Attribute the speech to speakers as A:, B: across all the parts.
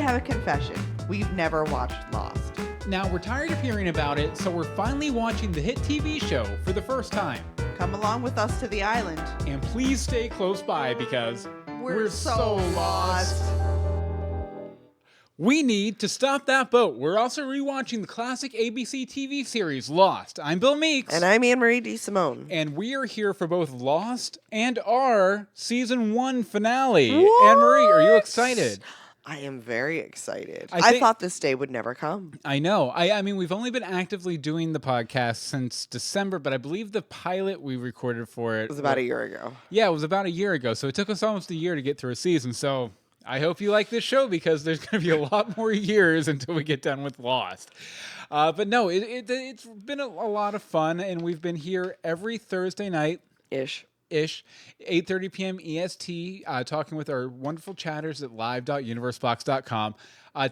A: have a confession. We've never watched Lost.
B: Now, we're tired of hearing about it, so we're finally watching the hit TV show for the first time.
A: Come along with us to the island.
B: And please stay close by because
A: We're so lost.
B: We need to stop that boat. We're also rewatching the classic ABC TV series Lost. I'm Bill Meeks.
A: And I'm Anne-Marie DeSimone.
B: And we are here for both Lost and our Season 1 finale.
A: What?
B: Anne-Marie, are you excited?
A: I am very excited.
B: I
A: thought this day would never come.
B: I know. I mean, we've only been actively doing the podcast since December, but I believe the pilot we recorded for it
A: was about a year ago.
B: Yeah, it was about a year ago. So it took us almost a year to get through a season. So I hope you like this show because there's going to be a lot more years until we get done with Lost. But no, it's been a lot of fun, and we've been here every Thursday night. Ish, 8:30 p.m. EST, talking with our wonderful chatters at live.universebox.com.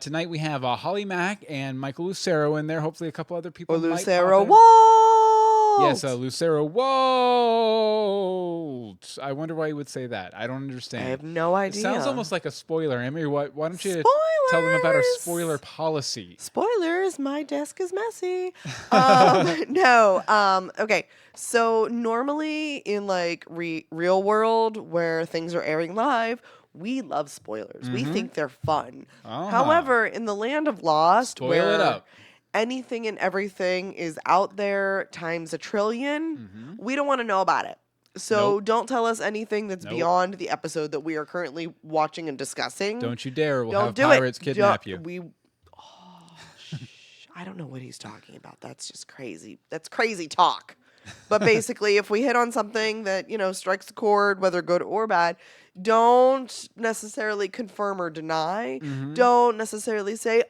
B: Tonight we have Holly Mack and Michael Lucero in there. Hopefully a couple other people.
A: Lucero Walt!
B: Yes, Lucero Walt! I wonder why you would say that. I don't understand.
A: I have no idea.
B: It sounds almost like a spoiler. Emery, why don't you tell them about our spoiler policy?
A: Spoilers, my desk is messy. No. Okay. So normally in like real world where things are airing live, we love spoilers. We think they're fun. However, in the land of Lost,
B: Spoil it up.
A: Anything and everything is out there times a trillion, we don't want to know about it. So don't tell us anything that's beyond the episode that we are currently watching and discussing.
B: Don't you dare. We'll
A: Don't
B: have pirates kidnap you.
A: I don't know what he's talking about. That's just crazy. That's crazy talk. But basically, if we hit on something that, strikes a chord, whether good or bad, don't necessarily confirm or deny. Don't necessarily say,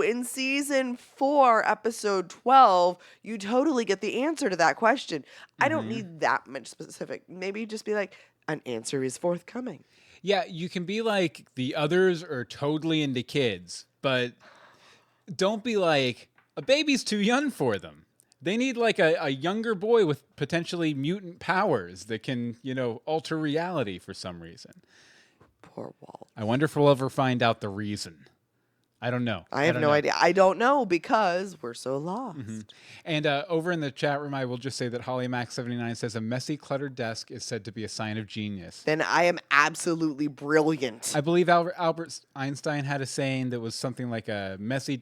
A: in season 4, episode 12, you totally get the answer to that question. I don't need that much specific. Maybe just be like, an answer is forthcoming.
B: Yeah, you can be like, the others are totally into kids, but don't be like, a baby's too young for them. They need like a younger boy with potentially mutant powers that can, alter reality for some reason.
A: Poor Walt.
B: I wonder if we'll ever find out the reason. I don't know.
A: I have no idea. I don't know because we're so lost.
B: And over in the chat room, I will just say that Holly Mac 79 says a messy, cluttered desk is said to be a sign of genius.
A: Then I am absolutely brilliant.
B: I believe Albert Einstein had a saying that was something like a messy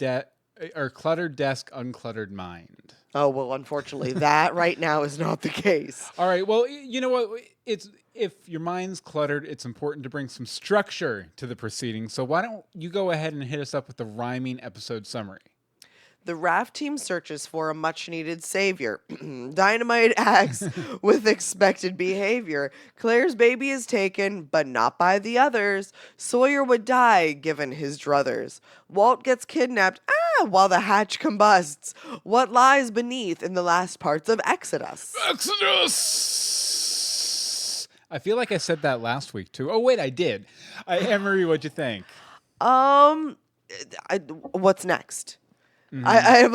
B: or cluttered desk, uncluttered mind.
A: Oh, well, unfortunately, that right now is not the case.
B: All right. Well, you know what? If your mind's cluttered, it's important to bring some structure to the proceedings. So why don't you go ahead and hit us up with the rhyming episode summary?
A: The raft team searches for a much-needed savior. Dynamite acts with expected behavior. Claire's baby is taken, but not by the others. Sawyer would die, given his druthers. Walt gets kidnapped, while the hatch combusts. What lies beneath in the last parts of Exodus?
B: Exodus! I feel like I said that last week, too. Oh, wait, I did. Anne-Marie, what'd you think?
A: What's next? I'm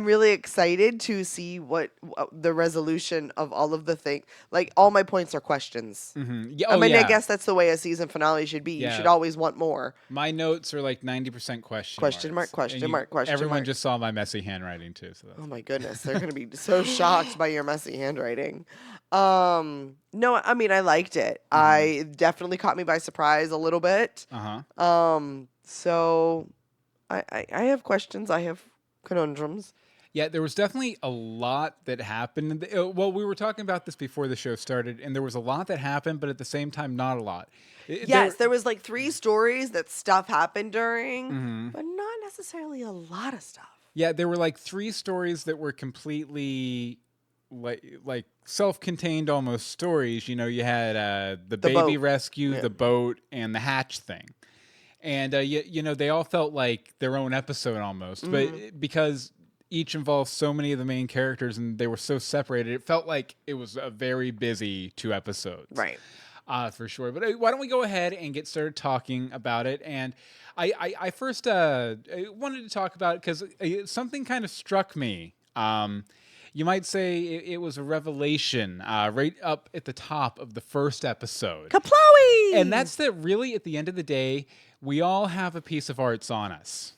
A: really excited to see what the resolution of all of the things. Like, all my points are questions.
B: Yeah,
A: I guess that's the way a season finale should be. Yeah. You should always want more.
B: My notes are like 90% question
A: mark.
B: Everyone just saw my messy handwriting too. So
A: oh my goodness, they're gonna be so shocked by your messy handwriting. No, I mean I liked it. It definitely caught me by surprise a little bit. So. I have questions. I have conundrums.
B: Yeah, there was definitely a lot that happened. Well, we were talking about this before the show started, and there was a lot that happened, but at the same time, not a lot.
A: There was like 3 stories that stuff happened during, but not necessarily a lot of stuff.
B: Yeah, there were like 3 stories that were completely like self-contained almost stories. You had the baby rescue, the boat, and the hatch thing. And, they all felt like their own episode almost. But because each involved so many of the main characters and they were so separated, it felt like it was a very busy 2 episodes.
A: Right.
B: For sure. But why don't we go ahead and get started talking about it? And I first wanted to talk about it because something kind of struck me. You might say it was a revelation right up at the top of the first episode.
A: Kaplowy!
B: And that's that really, at the end of the day, we all have a piece of arts on us.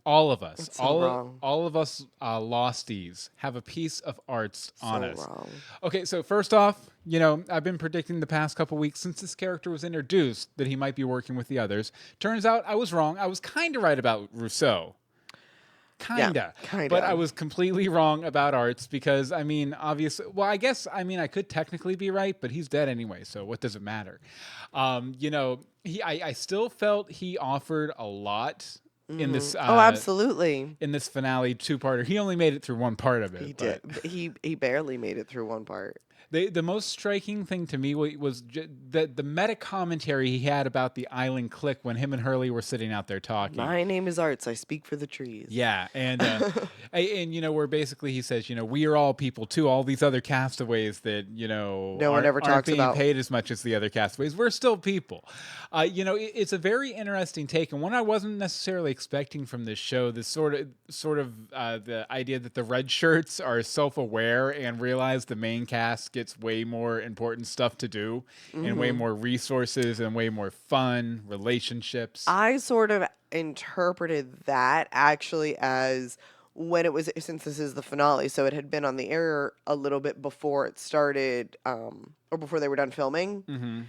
B: All of us.
A: That's so wrong.
B: All of us losties have a piece of arts on us.
A: Wrong.
B: Okay, so first off, I've been predicting the past couple weeks since this character was introduced that he might be working with the others. Turns out I was wrong. I was kind of right about Rousseau. Kinda. But I was completely wrong about Arts because, obviously, well, I could technically be right, but he's dead anyway, so what does it matter? I still felt he offered a lot in this.
A: Absolutely.
B: In this finale two-parter. He only made it through one part of it.
A: He did. He barely made it through one part.
B: The most striking thing to me was the meta commentary he had about the island clique when him and Hurley were sitting out there talking.
A: My name is Arts. I speak for the trees.
B: Yeah, and where basically he says, we are all people too. All these other castaways that no
A: one ever talks
B: aren't being
A: about.
B: paid as much as the other castaways. We're still people. It's a very interesting take, and one I wasn't necessarily expecting from this show. This sort of the idea that the red shirts are self-aware and realize the main cast gets way more important stuff to do and way more resources and way more fun relationships.
A: I sort of interpreted that actually as when it was, since this is the finale, so it had been on the air a little bit before it started, or before they were done filming.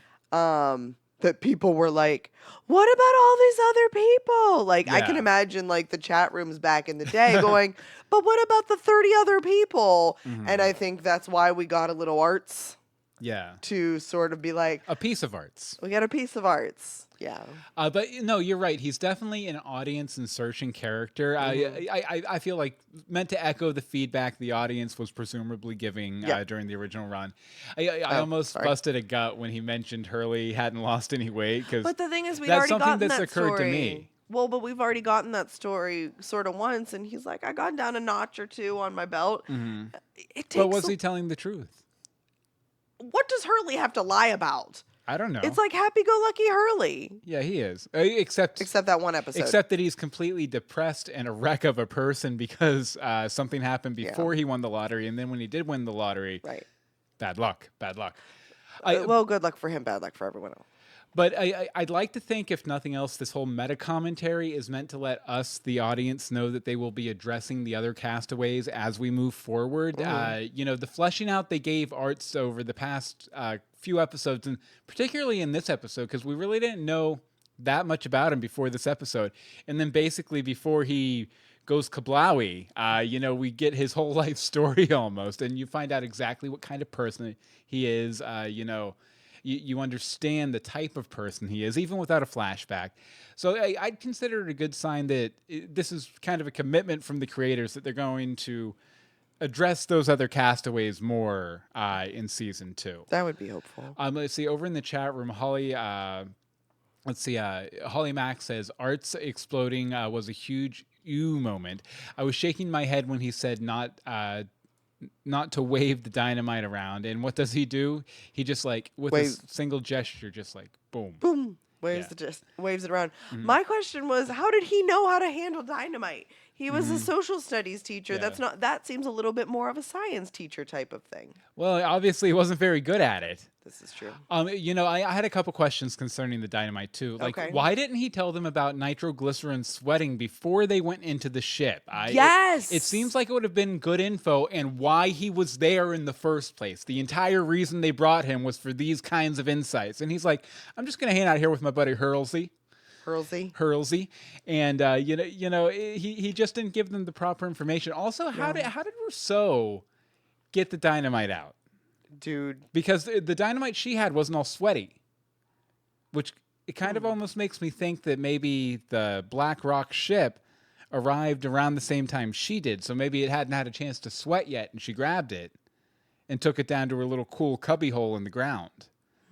A: That people were like, what about all these other people? Like, I can imagine, like, the chat rooms back in the day going, but what about the 30 other people? And I think that's why we got a little Arts.
B: Yeah.
A: To sort of be like,
B: a piece of Arts.
A: We got a piece of Arts. Yeah.
B: But no, you're right. He's definitely an audience insertion character. I feel like meant to echo the feedback the audience was presumably giving during the original run. I almost busted a gut when he mentioned Hurley hadn't lost any weight.
A: But the thing is,
B: that's something that's occurred to me.
A: Well, but we've already gotten that story sort of once, and he's like, I got down a notch or two on my belt. It takes.
B: But was he telling the truth?
A: What does Hurley have to lie about?
B: I don't know.
A: It's like happy-go-lucky Hurley.
B: Yeah, he is. Except
A: that one episode.
B: Except that he's completely depressed and a wreck of a person because something happened before he won the lottery, and then when he did win the lottery, bad luck.
A: Well, good luck for him, bad luck for everyone else.
B: But I'd like to think, if nothing else, this whole meta commentary is meant to let us, the audience, know that they will be addressing the other castaways as we move forward. The fleshing out they gave Arts over the past few episodes, and particularly in this episode, because we really didn't know that much about him before this episode. And then basically before he goes kablowy, we get his whole life story almost, and you find out exactly what kind of person he is, You understand the type of person he is, even without a flashback. So I'd consider it a good sign that this is kind of a commitment from the creators that they're going to address those other castaways more in season 2.
A: That would be hopeful.
B: Let's see, over in the chat room, Holly Mack says, Arts exploding was a huge moment. I was shaking my head when he said not to wave the dynamite around. And what does he do? He just with a single gesture, just boom.
A: Boom. Waves it around. My question was, how did he know how to handle dynamite? He was a social studies teacher.
B: Yeah.
A: That seems a little bit more of a science teacher type of thing.
B: Well, obviously he wasn't very good at it.
A: This is true.
B: I had a couple questions concerning the dynamite too. Why didn't he tell them about nitroglycerin sweating before they went into the ship?
A: Yes.
B: It seems like it would have been good info and why he was there in the first place. The entire reason they brought him was for these kinds of insights. And he's like, I'm just going to hang out here with my buddy Hurlsey. And he just didn't give them the proper information. Also, how did Rousseau get the dynamite out?
A: Dude.
B: Because the dynamite she had wasn't all sweaty, which it kind of almost makes me think that maybe the Black Rock ship arrived around the same time she did. So maybe it hadn't had a chance to sweat yet, and she grabbed it and took it down to her little cool cubby hole in the ground.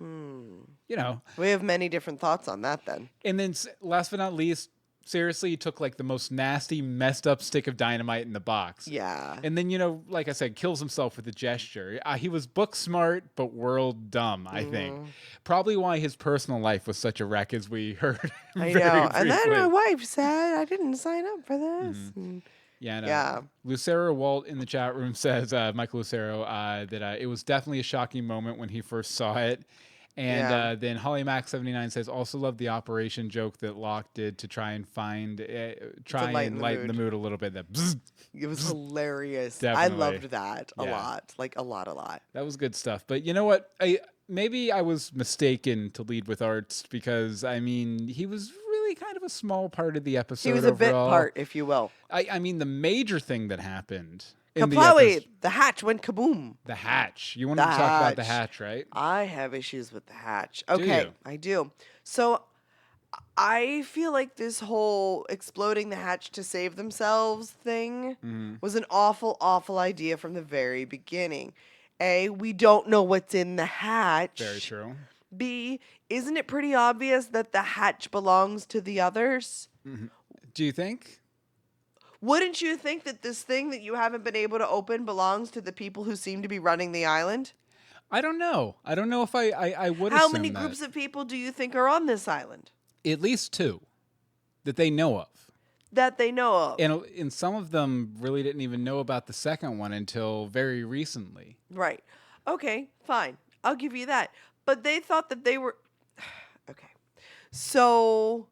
A: We have many different thoughts on that then.
B: And then last but not least, seriously, he took the most nasty, messed up stick of dynamite in the box.
A: Yeah.
B: And then, like I said, kills himself with a gesture. He was book smart, but world dumb, I think. Probably why his personal life was such a wreck, as we heard.
A: I know. And then my wife said, I didn't sign up for this.
B: Yeah, no.
A: Yeah.
B: Lucero Walt in the chat room says, Michael Lucero, that it was definitely a shocking moment when he first saw it. And
A: Yeah.
B: then Holly Mac 79 says, also love the operation joke that Locke did to try and lighten the mood a little bit. That bzz,
A: It was
B: bzz,
A: hilarious. I
B: definitely.
A: loved that a
B: Yeah.
A: lot. Like a lot.
B: That was good stuff. But you know what? Maybe I was mistaken to lead with Arts because, I mean, he was really kind of a small part of the episode
A: He was a bit
B: overall.
A: part, if you will.
B: I mean, the major thing that happened in the
A: Kaplawi!
B: episode,
A: The hatch went kaboom.
B: the hatch. You wanted to talk about the hatch, right?
A: I have issues with the hatch.
B: Do
A: Okay,
B: you?
A: I do. So I feel like this whole exploding the hatch to save themselves thing was an awful idea from the very beginning. A, we don't know what's in the hatch.
B: Very true.
A: B, isn't it pretty obvious that the hatch belongs to the others?
B: Do you think?
A: Wouldn't you think that this thing that you haven't been able to open belongs to the people who seem to be running the island?
B: I don't know. I don't know if I would
A: How
B: assume
A: many
B: that.
A: groups of people do you think are on this island?
B: At least 2 that they know of.
A: That they know of.
B: And some of them really didn't even know about the second one until very recently.
A: Right. Okay, fine. I'll give you that. But they thought that they were... Okay. So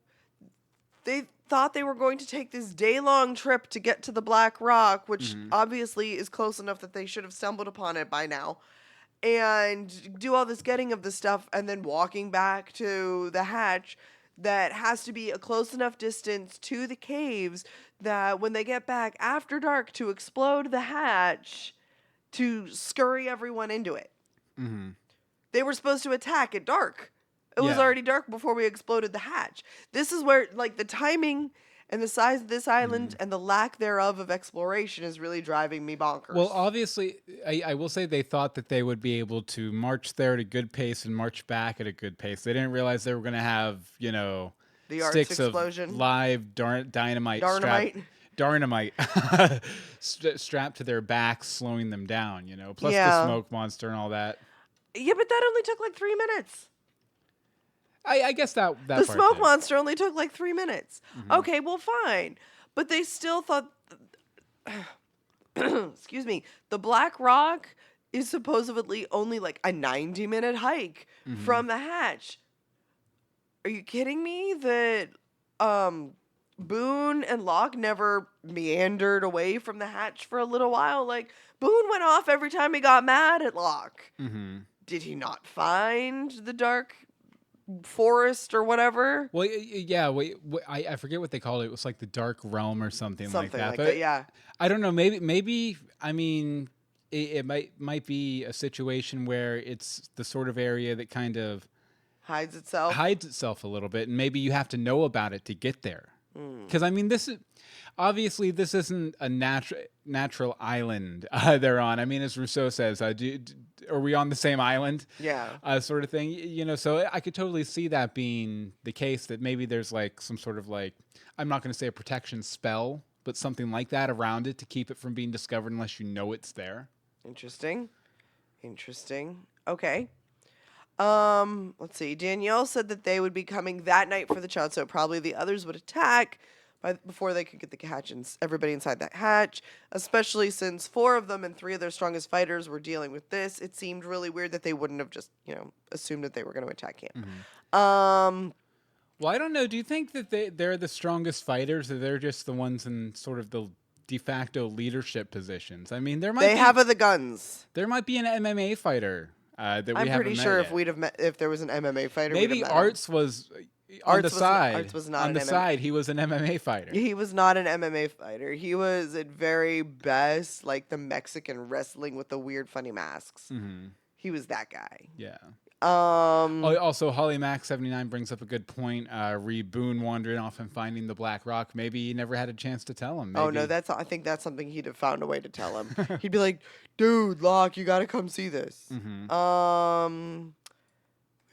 A: they thought they were going to take this day-long trip to get to the Black Rock, which obviously is close enough that they should have stumbled upon it by now, and do all this getting of the stuff and then walking back to the hatch that has to be a close enough distance to the caves that when they get back after dark to explode the hatch to scurry everyone into it. They were supposed to attack at dark. It was
B: Yeah.
A: already dark before we exploded the hatch. This is where, like, the timing and the size of this island and the lack thereof of exploration is really driving me bonkers.
B: Well, obviously, I will say they thought that they would be able to march there at a good pace and march back at a good pace. They didn't realize they were going to have,
A: the arts
B: sticks
A: explosion.
B: of live dynamite
A: Darnamite.
B: strapped to their backs, slowing them down, plus
A: Yeah.
B: the smoke monster and all that.
A: Yeah, but that only took like 3 minutes.
B: I guess that
A: The
B: part
A: smoke
B: did.
A: monster only took like 3 minutes. Okay, well, fine. But they still thought... Excuse me. The Black Rock is supposedly only like a 90-minute hike from the hatch. Are you kidding me that Boone and Locke never meandered away from the hatch for a little while? Like, Boone went off every time he got mad at Locke. Did he not find the dark forest or whatever?
B: Well, yeah. Wait, I forget what they called it. It was like the Dark Realm or something like that.
A: Like
B: But
A: that, yeah.
B: I don't know. Maybe. I mean, it might be a situation where it's the sort of area that kind of
A: Hides itself.
B: hides itself a little bit, and maybe you have to know about it to get there. Because I mean, this isn't a natural island they're on. I mean, as Rousseau says, are we on the same island?
A: Yeah.
B: Sort of thing. So I could totally see that being the case. That maybe there's like some sort of like, I'm not going to say a protection spell, but something like that around it to keep it from being discovered unless you know it's there.
A: Interesting. Okay. Let's see. Danielle said that they would be coming that night for the child, so probably the others would attack before they could get the hatch and everybody inside that hatch, especially since 4 of them and 3 of their strongest fighters were dealing with this. It seemed really weird that they wouldn't have just, assumed that they were going to attack him.
B: Well, I don't know. Do you think that they're the strongest fighters, or they're just the ones in sort of the de facto leadership positions? I mean,
A: They have the guns.
B: There might be an MMA fighter that we
A: I'm
B: haven't
A: pretty
B: met
A: sure
B: yet.
A: if there was an MMA fighter,
B: Maybe
A: we'd have met him.
B: Arts was on the side.
A: Arts was not
B: on
A: an
B: the
A: MMA
B: side. He was an MMA fighter.
A: He was not an MMA fighter. He was at very best like the Mexican wrestling with the weird funny masks. He was that guy.
B: Yeah.
A: Um,
B: Also, Holly Mac 79 brings up a good point. Boone wandering off and finding the Black Rock. Maybe he never had a chance to tell him.
A: Oh no, I think that's something he'd have found a way to tell him. He'd be like, "Dude, Locke, you gotta come see this."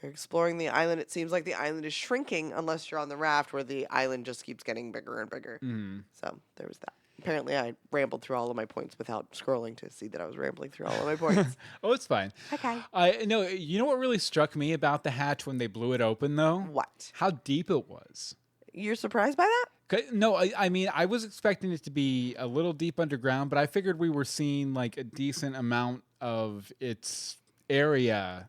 A: We're exploring the island. It seems like the island is shrinking unless you're on the raft, where the island just keeps getting bigger and bigger. So there was that. Apparently, I rambled through all of my points without scrolling to see that I was rambling through all of my points.
B: Oh, it's fine.
A: Okay.
B: No, you know what really struck me about the hatch when they blew it open, though?
A: What?
B: How deep it was.
A: You're surprised by that?
B: No, I mean, I was expecting it to be a little deep underground, but I figured we were seeing like a decent amount of its area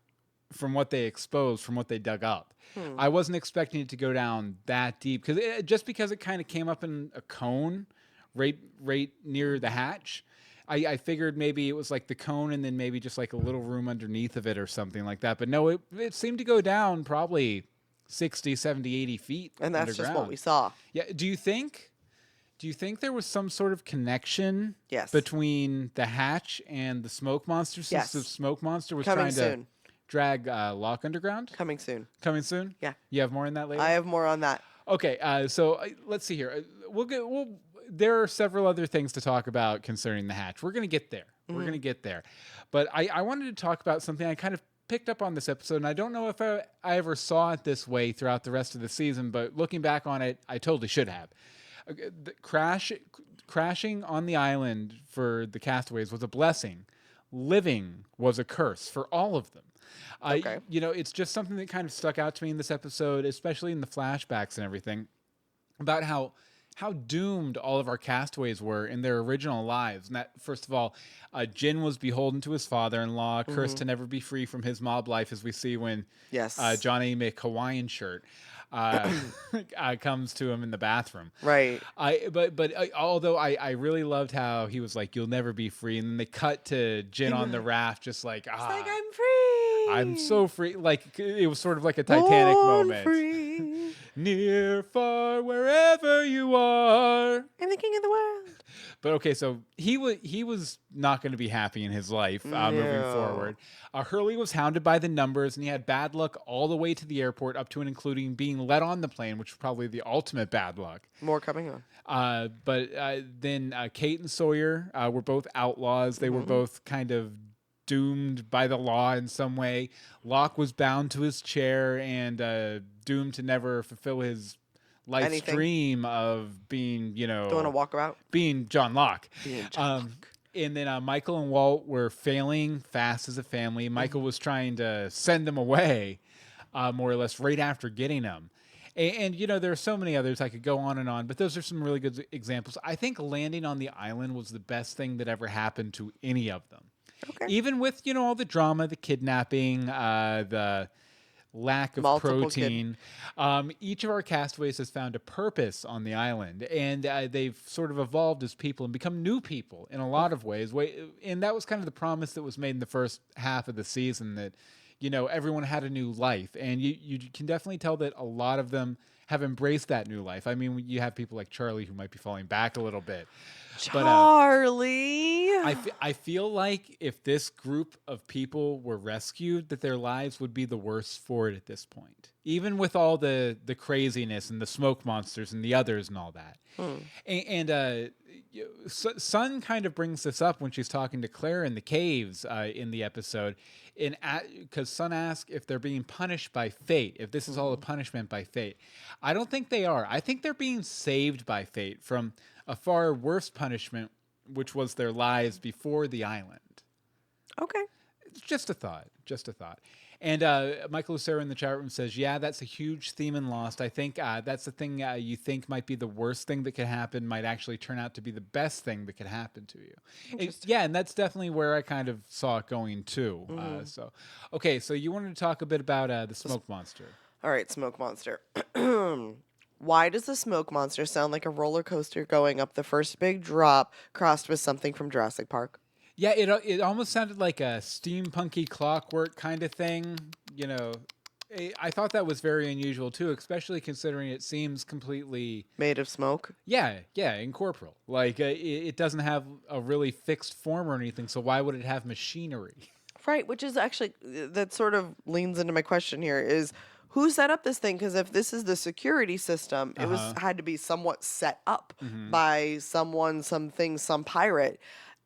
B: from what they exposed, from what they dug up.
A: Hmm.
B: I wasn't expecting it to go down that deep just because it kind of came up in a cone right near the hatch. I figured maybe it was like the cone and then maybe just like a little room underneath of it or something like that. But no, it seemed to go down probably 60, 70, 80 feet
A: And that's
B: underground.
A: just what we saw.
B: Yeah. Do you think there was some sort of connection
A: Yes.
B: between the hatch and the smoke monster since
A: Yes.
B: the smoke monster was
A: Coming
B: trying
A: soon.
B: to drag Locke underground?
A: Coming soon.
B: Coming soon?
A: Yeah.
B: You have more on that later?
A: I have more on that.
B: Okay, let's see here. There are several other things to talk about concerning the hatch. We're going to get there. We're going to get there. But I wanted to talk about something I kind of picked up on this episode, and I don't know if I ever saw it this way throughout the rest of the season, but looking back on it, I totally should have. The crashing on the island for the castaways was a blessing. Living was a curse for all of them.
A: Okay.
B: It's just something that kind of stuck out to me in this episode, especially in the flashbacks and everything, about how doomed all of our castaways were in their original lives. And that, first of all, Jin was beholden to his father-in-law, cursed to never be free from his mob life, as we see when
A: Yes.
B: Johnny McHawaiian shirt comes to him in the bathroom.
A: Right.
B: Although I really loved how he was like, "You'll never be free," and then they cut to Jin on the raft, just like,
A: It's like, I'm free.
B: I'm so free. Like it was sort of like a Titanic
A: Born
B: moment.
A: free.
B: Near, far, wherever you are.
A: I'm the king of the world.
B: But okay, so he was not going to be happy in his life moving
A: No.
B: forward. Hurley was hounded by the numbers, and he had bad luck all the way to the airport, up to and including being let on the plane, which was probably the ultimate bad luck.
A: More coming on.
B: But then Kate and Sawyer were both outlaws. They were both kind of doomed by the law in some way. Locke was bound to his chair and doomed to never fulfill his life's
A: Anything.
B: dream of being,
A: Doing a walkabout.
B: being John Locke.
A: Being John Locke.
B: And then Michael and Walt were failing fast as a family. Michael was trying to send them away, more or less, right after getting them. And there are so many others. I could go on and on, but those are some really good examples. I think landing on the island was the best thing that ever happened to any of them.
A: Okay.
B: Even with, all the drama, the kidnapping, the lack of
A: Multiple
B: protein, each of our castaways has found a purpose on the island, and they've sort of evolved as people and become new people in a lot of ways. And that was kind of the promise that was made in the first half of the season, that everyone had a new life, and you can definitely tell that a lot of them have embraced that new life. I mean, you have people like Charlie who might be falling back a little bit.
A: Charlie.
B: I feel like if this group of people were rescued, that their lives would be the worse for it at this point. Even with all the craziness and the smoke monsters and the others and all that. And Sun kind of brings this up when she's talking to Claire in the caves in the episode. Because Sun asks if they're being punished by fate, if this is all a punishment by fate. I don't think they are. I think they're being saved by fate from a far worse punishment, which was their lives before the island.
A: Okay.
B: It's just a thought. And Michael Lucero in the chat room says, yeah, that's a huge theme in Lost. I think that's the thing you think might be the worst thing that could happen might actually turn out to be the best thing that could happen to you. And that's definitely where I kind of saw it going too. So you wanted to talk a bit about the smoke monster.
A: All right, smoke monster. Why does the smoke monster sound like a roller coaster going up the first big drop crossed with something from Jurassic Park?
B: Yeah, it almost sounded like a steampunky clockwork kind of thing. I thought that was very unusual too, especially considering it seems completely
A: made of smoke.
B: Yeah, incorporeal. Like it doesn't have a really fixed form or anything. So why would it have machinery?
A: Right, which is actually that sort of leans into my question here is who set up this thing? Because if this is the security system, it had to be somewhat set up by someone, something, some pirate.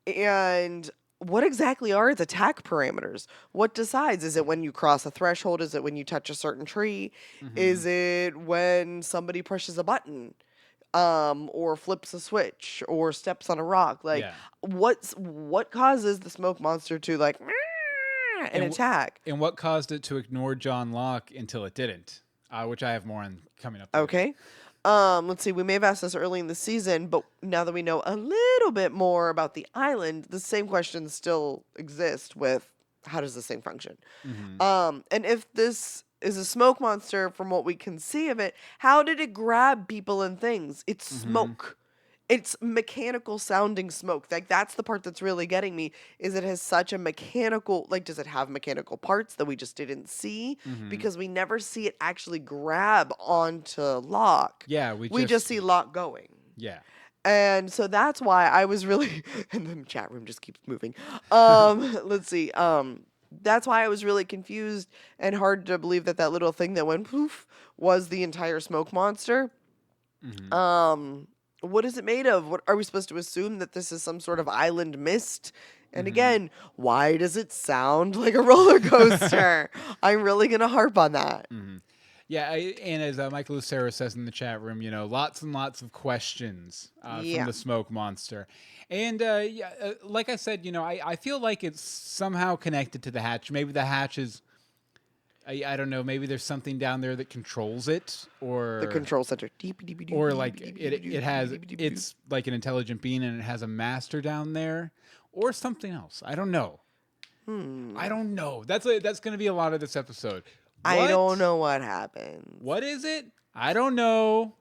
A: And what exactly are its attack parameters? What decides? Is it when you cross a threshold? Is it when you touch a certain tree? Is it when somebody pushes a button? Or flips a switch or steps on a rock? Like, what causes the smoke monster to and attack?
B: And what caused it to ignore John Locke until it didn't? Which I have more on coming up.
A: Okay. Let's see. We may have asked this early in the season, but now that we know a little bit more about the island, the same questions still exist with how does this thing function? And if this is a smoke monster, from what we can see of it, how did it grab people and things? It's smoke. It's mechanical sounding smoke. Like that's the part that's really getting me is it has such a mechanical, like does it have mechanical parts that we just didn't see? Because we never see it actually grab onto Locke.
B: Yeah,
A: We just see Locke going.
B: Yeah.
A: And so that's why I was really, and the chat room just keeps moving. Let's see. That's why I was really confused and hard to believe that that little thing that went poof was the entire smoke monster. What is it made of? What are we supposed to assume that this is some sort of island mist? And again, why does it sound like a roller coaster? I'm really going to harp on that.
B: Yeah, and as Michael Lucero says in the chat room, lots and lots of questions from the smoke monster. And like I said, I feel like it's somehow connected to the hatch. Maybe the hatch is, I don't know, maybe there's something down there that controls it, or
A: the control center.
B: Or like it's like an intelligent being and it has a master down there, or something else. I don't know. I don't know. That's going to be a lot of this episode.
A: I don't know what happened.
B: What is it? I don't know.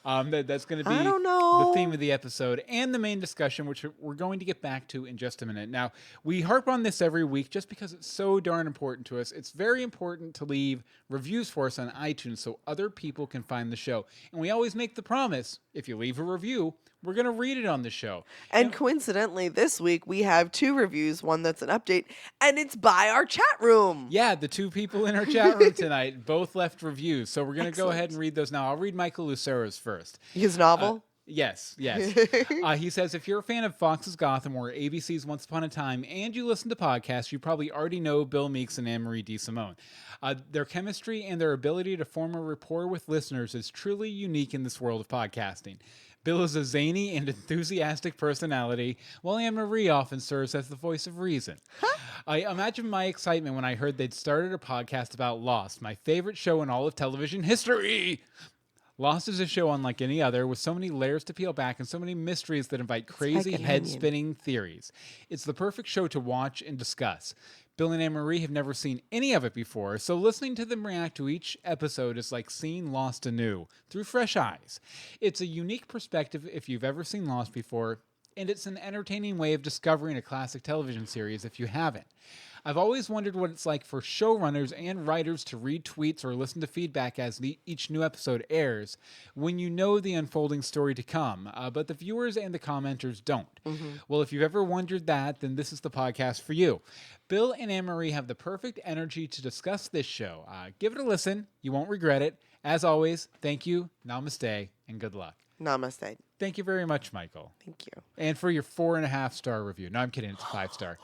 B: That's going to be the theme of the episode and the main discussion, which we're going to get back to in just a minute. Now, we harp on this every week just because it's so darn important to us. It's very important to leave reviews for us on iTunes so other people can find the show. And we always make the promise, if you leave a review, we're going to read it on the show.
A: And coincidentally, this week we have 2 reviews, one that's an update, and it's by our chat room.
B: Yeah, the 2 people in our chat room tonight both left reviews. So we're going to go ahead and read those now. I'll read Michael Lucero's first.
A: His novel?
B: Yes. He says, if you're a fan of Fox's Gotham or ABC's Once Upon a Time and you listen to podcasts, you probably already know Bill Meeks and Anne-Marie DeSimone. Their chemistry and their ability to form a rapport with listeners is truly unique in this world of podcasting. Bill is a zany and enthusiastic personality, while Anne-Marie often serves as the voice of reason. I imagine my excitement when I heard they'd started a podcast about Lost, my favorite show in all of television history. Lost is a show unlike any other, with so many layers to peel back and so many mysteries that invite crazy head-spinning theories. It's the perfect show to watch and discuss. Bill and Anne-Marie have never seen any of it before, so listening to them react to each episode is like seeing Lost anew, through fresh eyes. It's a unique perspective if you've ever seen Lost before, and it's an entertaining way of discovering a classic television series if you haven't. I've always wondered what it's like for showrunners and writers to read tweets or listen to feedback as each new episode airs when you know the unfolding story to come, but the viewers and the commenters don't. Well, if you've ever wondered that, then this is the podcast for you. Bill and Anne-Marie have the perfect energy to discuss this show. Give it a listen. You won't regret it. As always, thank you, namaste, and good luck.
A: Namaste.
B: Thank you very much, Michael.
A: Thank you.
B: And for your 4.5-star review. No, I'm kidding. It's a 5-star.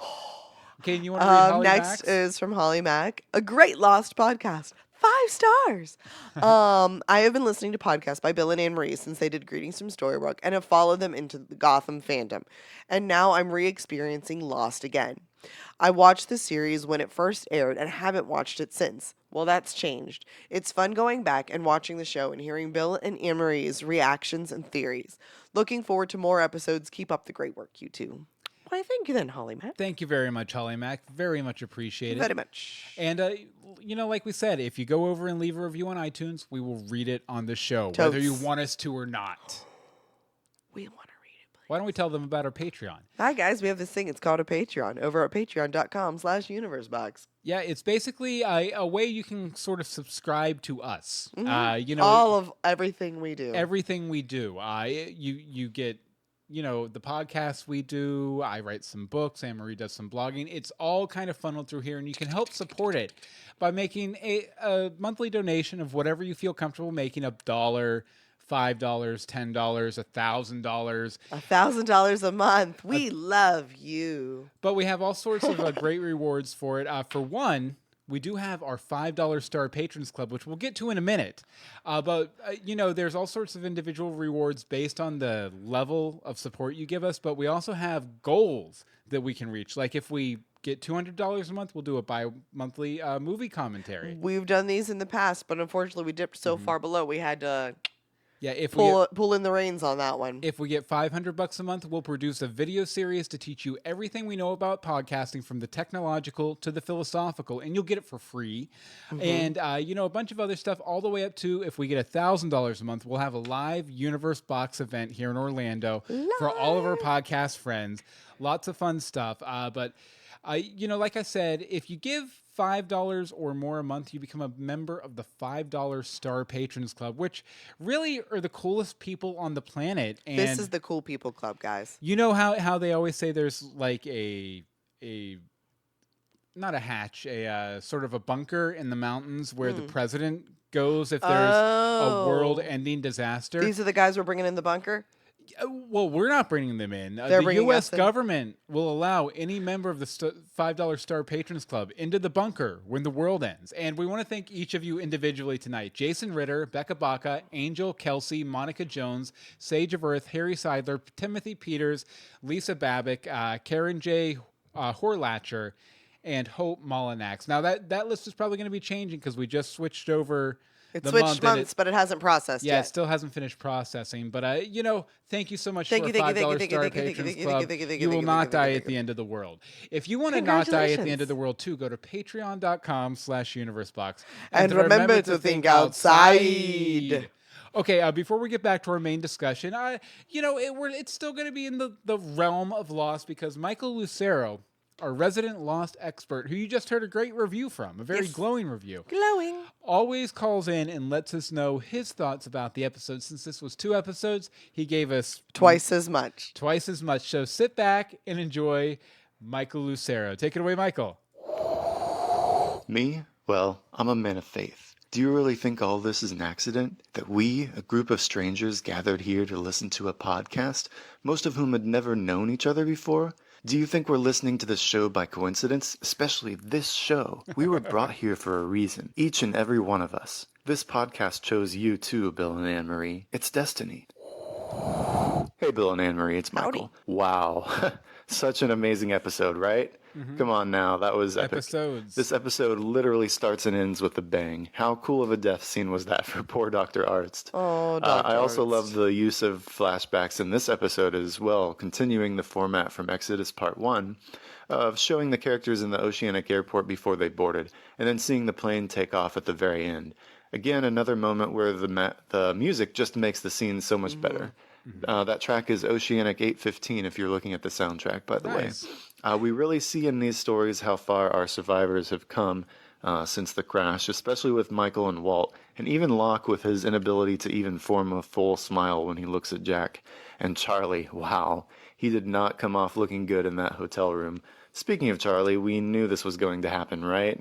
B: Okay, and you want to read Holly
A: next
B: Max?
A: Is from Holly Mack. A great Lost podcast. 5 stars. I have been listening to podcasts by Bill and Anne-Marie since they did Greetings from Storybrooke and have followed them into the Gotham fandom. And now I'm re-experiencing Lost again. I watched the series when it first aired and haven't watched it since. Well, that's changed. It's fun going back and watching the show and hearing Bill and Anne-Marie's reactions and theories. Looking forward to more episodes. Keep up the great work, you two. Why, thank you then, Holly Mack.
B: Thank you very much, Holly Mack. Very much appreciated.
A: Very much.
B: And, like we said, if you go over and leave a review on iTunes, we will read it on the show,
A: Totes.
B: whether you want us to or not.
A: We want to read it, please.
B: Why don't we tell them about our Patreon?
A: Hi, guys. We have this thing. It's called a Patreon over at patreon.com/universebox.
B: Yeah, it's basically a way you can sort of subscribe to us.
A: All of everything we do.
B: Everything we do. You get... the podcasts we do, I write some books, Anne-Marie does some blogging. It's all kind of funneled through here, and you can help support it by making a monthly donation of whatever you feel comfortable making, $1, $5, $10, $1,000.
A: $1,000 a month. We love you.
B: But we have all sorts of great rewards for it. For one, we do have our $5 Star Patrons Club, which we'll get to in a minute. But there's all sorts of individual rewards based on the level of support you give us. But we also have goals that we can reach. Like if we get $200 a month, we'll do a bi-monthly movie commentary.
A: We've done these in the past, but unfortunately we dipped so far below we had to
B: Yeah, if we
A: pull in the reins on that one.
B: If we get $500 a month, we'll produce a video series to teach you everything we know about podcasting, from the technological to the philosophical, and you'll get it for free. And a bunch of other stuff, all the way up to, if we get $1,000 a month, we'll have a live Universe Box event here in Orlando for all of our podcast friends. Lots of fun stuff. But like I said, if you give $5 or more a month, you become a member of the $5 Star Patrons Club, which really are the coolest people on the planet. And
A: this is the cool people club, guys.
B: You know how they always say there's like a not a hatch, a sort of a bunker in the mountains where the president goes if there's a world-ending disaster.
A: These are the guys we're bringing in the bunker?
B: Well, we're not bringing them in. The U.S. government will allow any member of the $5 Star Patrons Club into the bunker when the world ends. And we want to thank each of you individually tonight. Jason Ritter, Becca Baca, Angel Kelsey, Monica Jones, Sage of Earth, Harry Seidler, Timothy Peters, Lisa Babick, Karen J. Horlatcher, and Hope Molinax. Now, that list is probably going to be changing because we just switched over.
A: It switched months, but it hasn't processed yet.
B: Yeah, it still hasn't finished processing. But, thank you so much for our $5 Star Patrons Club. You will not die at the end of the world. If you want to not die at the end of the world, too, go to patreon.com/universebox.
A: And remember to think outside.
B: Okay, before we get back to our main discussion, it's still going to be in the realm of Lost because Michael Lucero, our resident Lost expert, who you just heard a great review from, a very glowing review.
A: Glowing.
B: Always calls in and lets us know his thoughts about the episode. Since this was 2 episodes, he gave us
A: twice as much.
B: So sit back and enjoy Michael Lucero. Take it away, Michael.
C: Me? Well, I'm a man of faith. Do you really think all this is an accident? That we, a group of strangers, gathered here to listen to a podcast, most of whom had never known each other before? Do you think we're listening to this show by coincidence? Especially this show. We were brought here for a reason. Each and every one of us. This podcast chose you too, Bill and Anne-Marie. It's destiny. Hey, Bill and Anne-Marie, it's Michael.
A: Howdy.
C: Wow. Such an amazing episode, right? Mm-hmm. Come on now, that was epic.
B: Episodes.
C: This episode literally starts and ends with a bang. How cool of a death scene was that for poor Dr. Arzt?
A: Oh, Dr.
C: I also
A: Arzt.
C: love the use of flashbacks in this episode as well, continuing the format from Exodus Part 1 of showing the characters in the Oceanic Airport before they boarded, and then seeing the plane take off at the very end. Again, another moment where the music just makes the scene so much better. That track is Oceanic 815 if you're looking at the soundtrack, by the way. We really see in these stories how far our survivors have come since the crash, especially with Michael and Walt, and even Locke with his inability to even form a full smile when he looks at Jack. And Charlie, wow, he did not come off looking good in that hotel room. Speaking of Charlie, we knew this was going to happen, right?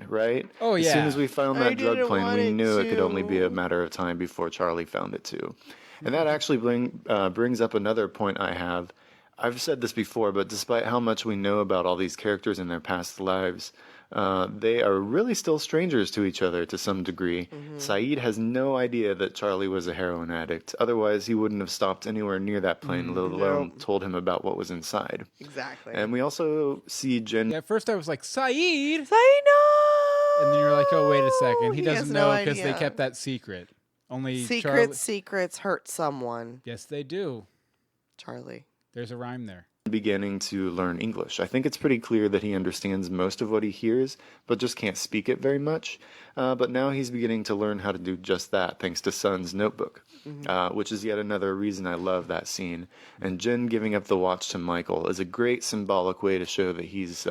B: Oh, yeah.
C: As soon as we found that drug plane, we knew it could only be a matter of time before Charlie found it too. And that actually brings up another point I have. I've said this before, but despite how much we know about all these characters in their past lives, they are really still strangers to each other to some degree. Saeed has no idea that Charlie was a heroin addict. Otherwise, he wouldn't have stopped anywhere near that plane, let alone told him about what was inside.
A: Exactly.
C: And we also see Jen...
B: Yeah, at first I was like, Saeed!
A: Say no!
B: And then you're like, oh, wait a second. He doesn't know because they
A: idea.
B: kept that secret. Only
A: Secrets hurt someone.
B: Yes, they do.
A: Charlie.
B: There's a rhyme there.
C: Beginning to learn English. I think it's pretty clear that he understands most of what he hears, but just can't speak it very much. But now he's beginning to learn how to do just that, thanks to Sun's notebook, which is yet another reason I love that scene. And Jen giving up the watch to Michael is a great symbolic way to show that he's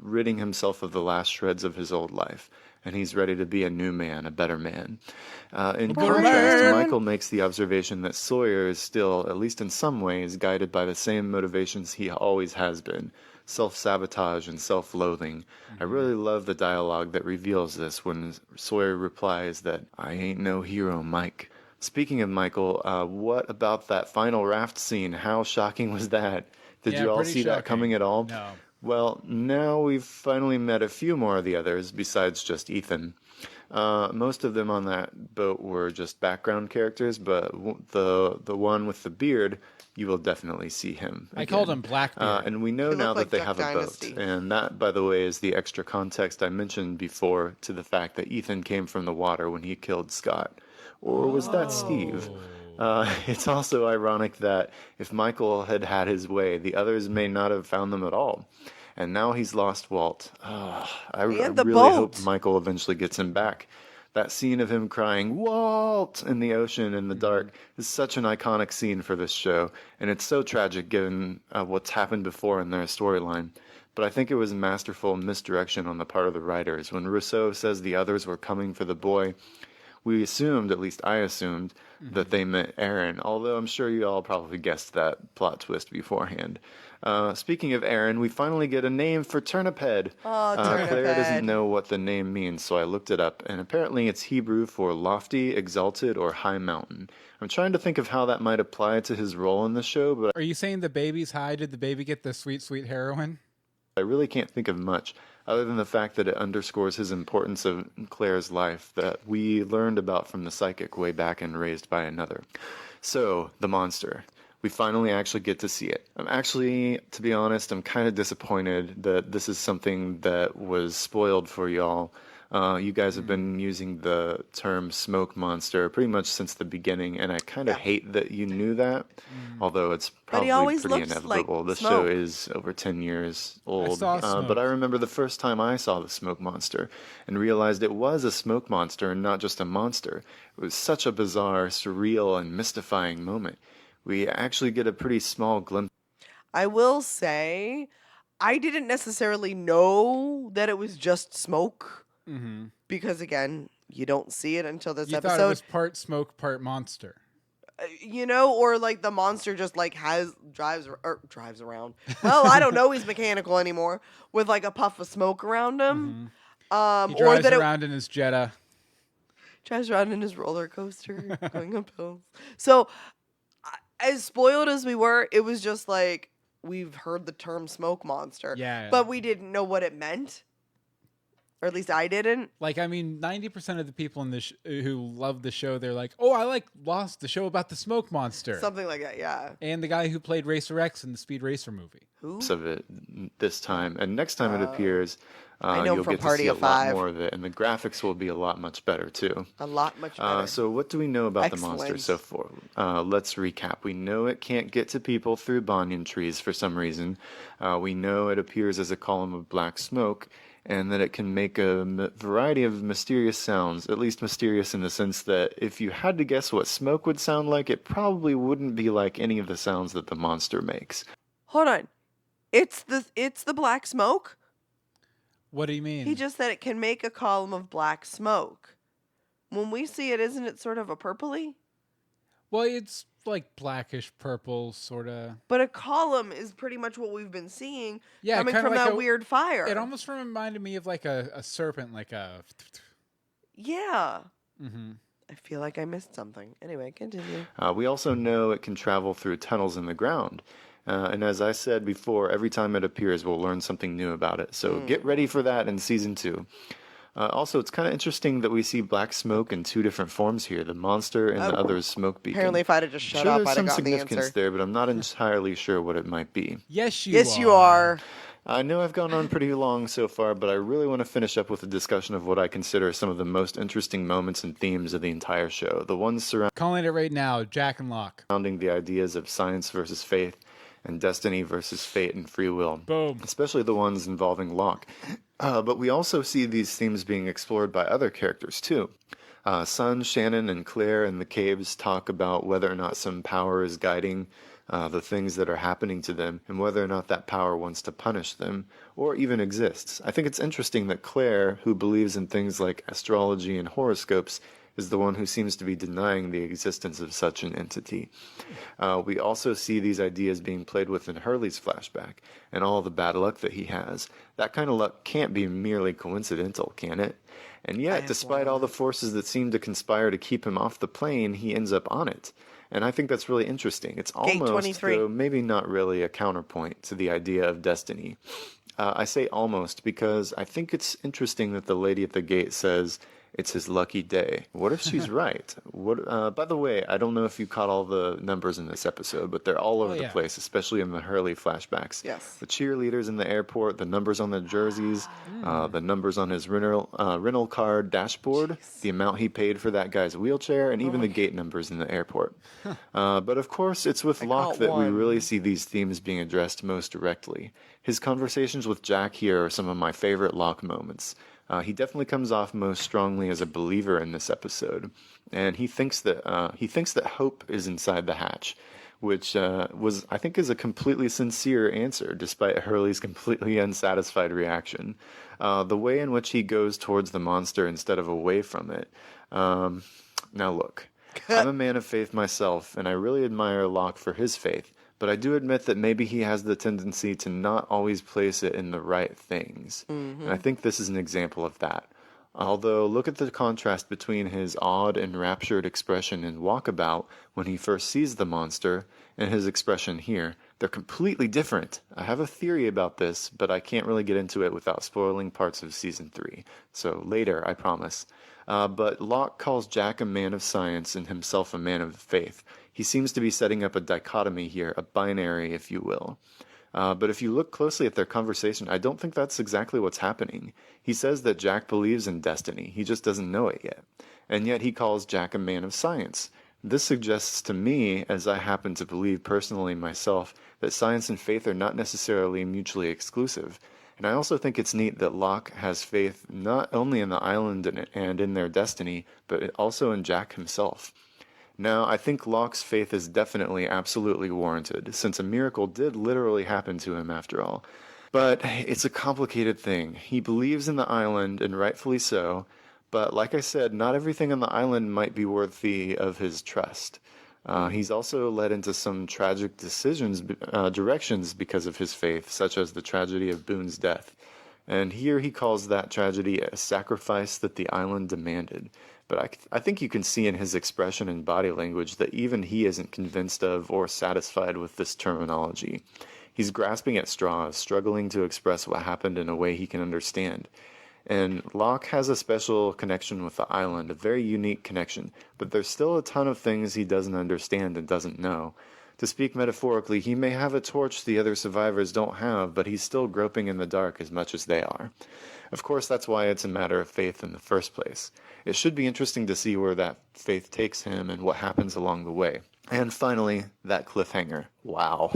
C: ridding himself of the last shreds of his old life. And he's ready to be a new man, a better man. In contrast, Michael makes the observation that Sawyer is still, at least in some ways, guided by the same motivations he always has been, self-sabotage and self-loathing. I really love the dialogue that reveals this when Sawyer replies that, "I ain't no hero, Mike." Speaking of Michael, what about that final raft scene? How shocking was that? Did you all see that coming at all?
B: No.
C: Well, now we've finally met a few more of the others besides just Ethan. Most of them on that boat were just background characters, but the one with the beard, you will definitely see him again.
B: I called him Blackbeard.
C: And we know now that they have a
A: Dynasty.
C: boat. And that, by the way, is the extra context I mentioned before to the fact that Ethan came from the water when he killed Scott. Or was that Steve? It's also ironic that if Michael had had his way, the others may not have found them at all. And now he's lost Walt. I
A: And the
C: really hope
A: boat.
C: Michael eventually gets him back. That scene of him crying, Walt, in the ocean in the dark is such an iconic scene for this show. And it's so tragic given what's happened before in their storyline. But I think it was a masterful misdirection on the part of the writers. When Rousseau says the others were coming for the boy, we assumed, at least I assumed, that they meant Aaron, although I'm sure you all probably guessed that plot twist beforehand. Speaking of Aaron, we finally get a name for Turniphead.
A: Oh,
C: Claire doesn't
A: Turniphead.
C: know what the name means, so I looked it up, and apparently it's Hebrew for lofty, exalted, or high mountain. I'm trying to think of how that might apply to his role in the show, but
B: Are you saying the baby's high? Did the baby get the sweet, sweet heroin?
C: I really can't think of much other than the fact that it underscores his importance of Claire's life that we learned about from the psychic way back in Raised by Another. So, the monster. We finally actually get to see it. To be honest, I'm kind of disappointed that this is something that was spoiled for y'all. You guys have been using the term smoke monster pretty much since the beginning, and I kind of hate that you knew that, although it's probably
A: always
C: pretty
A: looks
C: inevitable.
A: like
C: The
A: smoke.
C: show is over 10 years old,
B: saw
C: but
B: smoke.
C: I remember the first time I saw the smoke monster and realized it was a smoke monster and not just a monster. It was such a bizarre, surreal, and mystifying moment. We actually get a pretty small glimpse
A: I will say, I didn't necessarily know that it was just smoke
B: Mm-hmm.
A: because, again, you don't see it until this
B: You thought it
A: episode.
B: was part smoke, part monster.
A: Or like the monster just like drives around. Well, I don't know. He's mechanical anymore with like a puff of smoke around him.
B: He
A: Or
B: drives
A: that
B: around in his Jetta.
A: drives around in his roller coaster going up hills. So, as spoiled as we were, it was just like we've heard the term smoke monster,
B: Yeah.
A: but we didn't know what it meant, or at least I didn't.
B: Like, I mean, 90% of the people in this who love the show, they're like, oh, I like Lost, the show about the smoke monster.
A: Something like that, yeah.
B: And the guy who played Racer X in the Speed Racer movie.
A: Who?
C: of it this time, and next time it appears,
A: I know
C: you'll
A: from
C: get to
A: Party
C: see a
A: of
C: lot
A: Five.
C: more of it, and the graphics will be a lot much better too.
A: A lot much better.
C: So what do we know about the monster
A: Excellent.
C: so far? Let's recap. We know it can't get to people through banyan trees for some reason. We know it appears as a column of black smoke, and that it can make a variety of mysterious sounds, at least mysterious in the sense that if you had to guess what smoke would sound like, it probably wouldn't be like any of the sounds that the monster makes.
A: Hold on, it's the black smoke.
B: What do you mean?
A: He just said it can make a column of black smoke. When we see it, isn't it sort of a purpley?
B: Well, it's like blackish purple, sort of.
A: But a column is pretty much what we've been seeing
B: Yeah,
A: coming
B: kinda
A: from
B: like
A: that
B: a-
A: weird fire.
B: It almost reminded me of like a serpent, like a.
A: Yeah.
B: Mm-hmm.
A: I feel like I missed something. Anyway, continue.
C: We also know it can travel through tunnels in the ground. And as I said before, every time it appears, we'll learn something new about it. So get ready for that in season 2. Also, it's kind of interesting that we see black smoke in 2 different forms here, the monster and the other's smoke beacon.
A: Apparently, if I'd have just shut
C: Sure,
A: up,
C: there's
A: I'd
C: some
A: have gotten the
C: significance
A: answer.
C: there, but I'm not entirely sure what it might be.
B: Yes, you
A: Yes, you are.
C: I know I've gone on pretty long so far, but I really want to finish up with a discussion of what I consider some of the most interesting moments and themes of the entire show. The ones
B: Calling it right now, Jack and Locke.
C: surrounding the ideas of science versus faith and destiny versus fate and free will.
B: Boom.
C: Especially the ones involving Locke. But we also see these themes being explored by other characters too. Sun, Shannon, and Claire in the caves talk about whether or not some power is guiding the things that are happening to them, and whether or not that power wants to punish them, or even exists. I think it's interesting that Claire, who believes in things like astrology and horoscopes, is the one who seems to be denying the existence of such an entity. We also see these ideas being played with in Hurley's flashback, and all the bad luck that he has. That kind of luck can't be merely coincidental, can it? And yet, despite all the forces that seem to conspire to keep him off the plane, he ends up on it. And I think that's really interesting. It's
A: Gate
C: almost,
A: 23.
C: though maybe not really, a counterpoint to the idea of destiny. I say almost because I think it's interesting that the lady at the gate says, It's his lucky day. What if she's right? By the way, I don't know if you caught all the numbers in this episode, but they're all over the
B: yeah.
C: place, especially in the Hurley flashbacks.
A: Yes.
C: The cheerleaders in the airport, the numbers on the jerseys, the numbers on his rental car dashboard, the amount he paid for that guy's wheelchair, and even the gate numbers in the airport. But of course, it's with Locke
A: caught
C: that we
A: one.
C: really see these themes being addressed most directly. His conversations with Jack here are some of my favorite Locke moments. He definitely comes off most strongly as a believer in this episode, and he thinks that hope is inside the hatch, which I think is a completely sincere answer, despite Hurley's completely unsatisfied reaction. The way in which he goes towards the monster instead of away from it. Now look, I'm a man of faith myself, and I really admire Locke for his faith. But I do admit that maybe he has the tendency to not always place it in the right things. And I think this is an example of that. Although, look at the contrast between his awed and raptured expression in Walkabout when he first sees the monster and his expression here. They're completely different. I have a theory about this, but I can't really get into it without spoiling parts of Season 3. So later, I promise. But Locke calls Jack a man of science and himself a man of faith. He seems to be setting up a dichotomy here, a binary, if you will. But if you look closely at their conversation, I don't think that's exactly what's happening. He says that Jack believes in destiny. He just doesn't know it yet. And yet he calls Jack a man of science. This suggests to me, as I happen to believe personally myself, that science and faith are not necessarily mutually exclusive. And I also think it's neat that Locke has faith not only in the island and in their destiny, but also in Jack himself. Now, I think Locke's faith is definitely absolutely warranted, since a miracle did literally happen to him after all. But it's a complicated thing. He believes in the island, and rightfully so, but like I said, not everything on the island might be worthy of his trust. He's also led into some tragic directions because of his faith, such as the tragedy of Boone's death. And here he calls that tragedy a sacrifice that the island demanded. But I think you can see in his expression and body language that even he isn't convinced of or satisfied with this terminology. He's grasping at straws, struggling to express what happened in a way he can understand. And Locke has a special connection with the island, a very unique connection, but there's still a ton of things he doesn't understand and doesn't know. To speak metaphorically, he may have a torch the other survivors don't have, but he's still groping in the dark as much as they are. Of course, that's why it's a matter of faith in the first place. It should be interesting to see where that faith takes him and what happens along the way. And finally, that cliffhanger. Wow.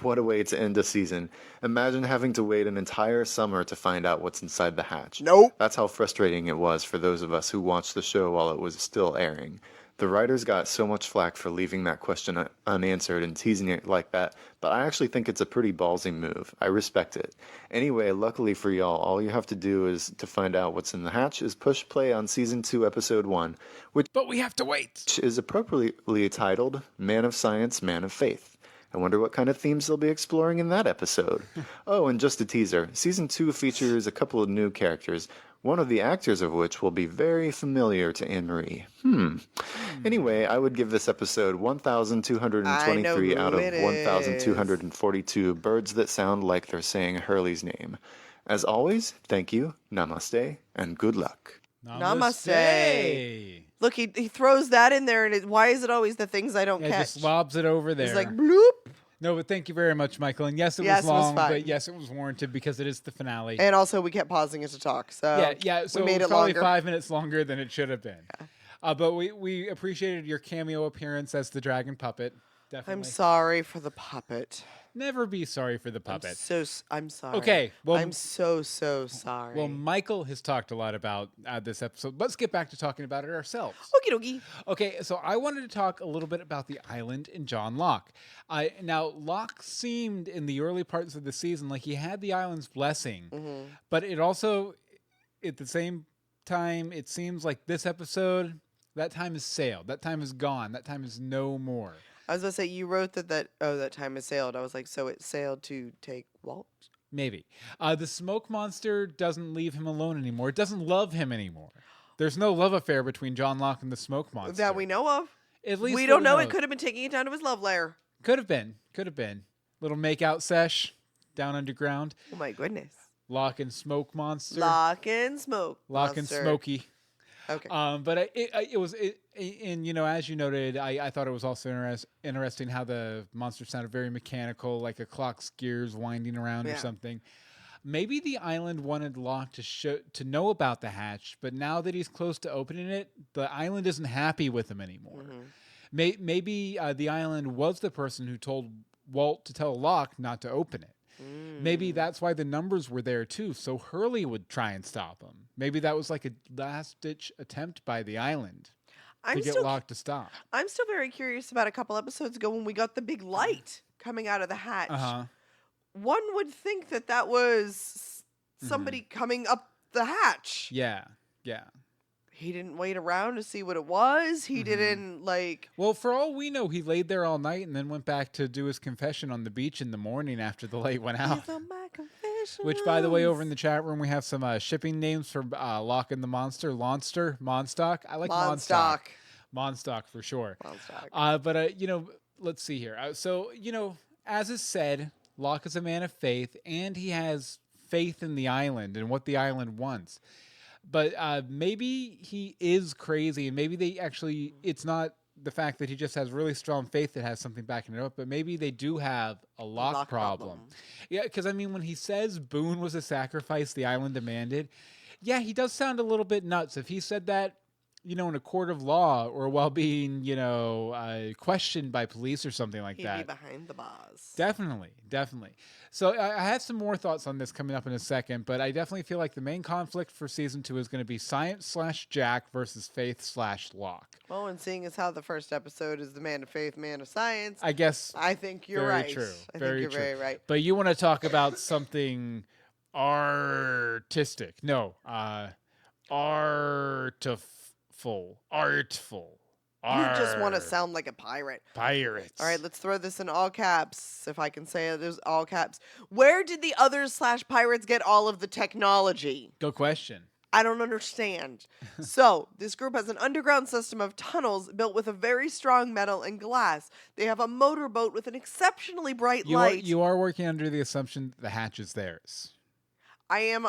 C: What a way to end a season. Imagine having to wait an entire summer to find out what's inside the hatch.
A: Nope.
C: That's how frustrating it was for those of us who watched the show while it was still airing. The writers got so much flack for leaving that question unanswered and teasing it like that, but I actually think it's a pretty ballsy move. I respect it. Anyway, luckily for y'all, all you have to do is to find out what's in the hatch is push play on Season 2, Episode 1,
B: But we have to wait.
C: which is appropriately titled Man of Science, Man of Faith. I wonder what kind of themes they'll be exploring in that episode. Oh, and just a teaser, Season 2 features a couple of new characters, one of the actors of which will be very familiar to Anne-Marie. Anyway, I would give this episode 1,223 out of 1,242 birds that sound like they're saying Hurley's name. As always, thank you, namaste, and good luck.
A: Namaste. Look, he throws that in there, and why is it always the things I don't
B: Yeah,
A: catch?
B: just lobs it over there.
A: He's like, bloop.
B: No, but thank you very much, Michael. And yes, it
A: Yes,
B: was
A: it was
B: long,
A: fine.
B: but yes, it was warranted because it is the finale.
A: And also, we kept pausing it to talk, so
B: yeah. So
A: we made
B: it was
A: it
B: probably
A: longer.
B: 5 minutes longer than it should have been. But we appreciated your cameo appearance as the dragon puppet. Definitely.
A: I'm sorry for the puppet.
B: Never be sorry for the puppet.
A: I'm sorry.
B: Okay, well-
A: I'm so sorry.
B: Well, Michael has talked a lot about this episode. Let's get back to talking about it ourselves.
A: okie dokie.
B: Okay, so I wanted to talk a little bit about the island and John Locke. Now, Locke seemed in the early parts of the season like he had the island's blessing, but it also, at the same time, it seems like this episode, that time has sailed. That time is gone. That time is no more.
A: I was going to say, you wrote that time has sailed. I was like, so it sailed to take Walt?
B: Maybe. The smoke monster doesn't leave him alone anymore. It doesn't love him anymore. There's no love affair between John Locke and the smoke monster.
A: That we know of.
B: At least
A: We
B: that
A: don't know.
B: know.
A: It could have been taking it down to his love lair.
B: Could have been. Little make-out sesh down underground.
A: Oh, my goodness.
B: Locke and smoke monster.
A: Lock and smoke.
B: Locke and
A: monster.
B: Smokey.
A: Okay.
B: But and as you noted, I thought it was also interesting how the monster sounded very mechanical, like a clock's gears winding around or
A: Yeah.
B: something. Maybe the island wanted Locke to know about the hatch, but now that he's close to opening it, the island isn't happy with him anymore. Maybe the island was the person who told Walt to tell Locke not to open it. Maybe that's why the numbers were there too, so Hurley would try and stop him. Maybe that was like a last-ditch attempt by the island to get Locke to stop.
A: I'm still very curious about a couple episodes ago when we got the big light coming out of the hatch. One would think that was somebody coming up the hatch.
B: Yeah.
A: He didn't wait around to see what it was. He didn't
B: Well, for all we know, he laid there all night and then went back to do his confession on the beach in the morning after the light went out.
A: These are my confessions.
B: Which, by the way, over in the chat room, we have some shipping names for Locke and the Monster. Lonster, Monstock. I like Monstock. Monstock for sure.
A: Monstock.
B: But let's see here. So, as is said, Locke is a man of faith, and he has faith in the island and what the island wants. But maybe he is crazy, and maybe it's not the fact that he just has really strong faith that has something backing it up, but maybe they do have a Locke problem. Yeah, because, when he says Boone was a sacrifice the island demanded, yeah, he does sound a little bit nuts. If he said that, in a court of law or while being, questioned by police or something like that.
A: He'd be behind the bars.
B: Definitely. So I have some more thoughts on this coming up in a second, but I definitely feel like the main conflict for season 2 is going to be Science/Jack versus Faith/Locke.
A: Well, and seeing as how the first episode is the man of faith, man of science,
B: I guess
A: I think you're
B: very
A: right.
B: True.
A: I
B: very
A: think you're
B: true.
A: very right.
B: But you want to talk about something artistic. No, artful.
A: You just want to sound like a pirate.
B: Pirates.
A: All right, let's throw this in all caps, if I can say it. There's all caps. Where did the others/pirates get all of the technology?
B: Good question.
A: I don't understand. So, this group has an underground system of tunnels built with a very strong metal and glass. They have a motorboat with an exceptionally bright light.
B: You are working under the assumption the hatch is theirs.
A: I am.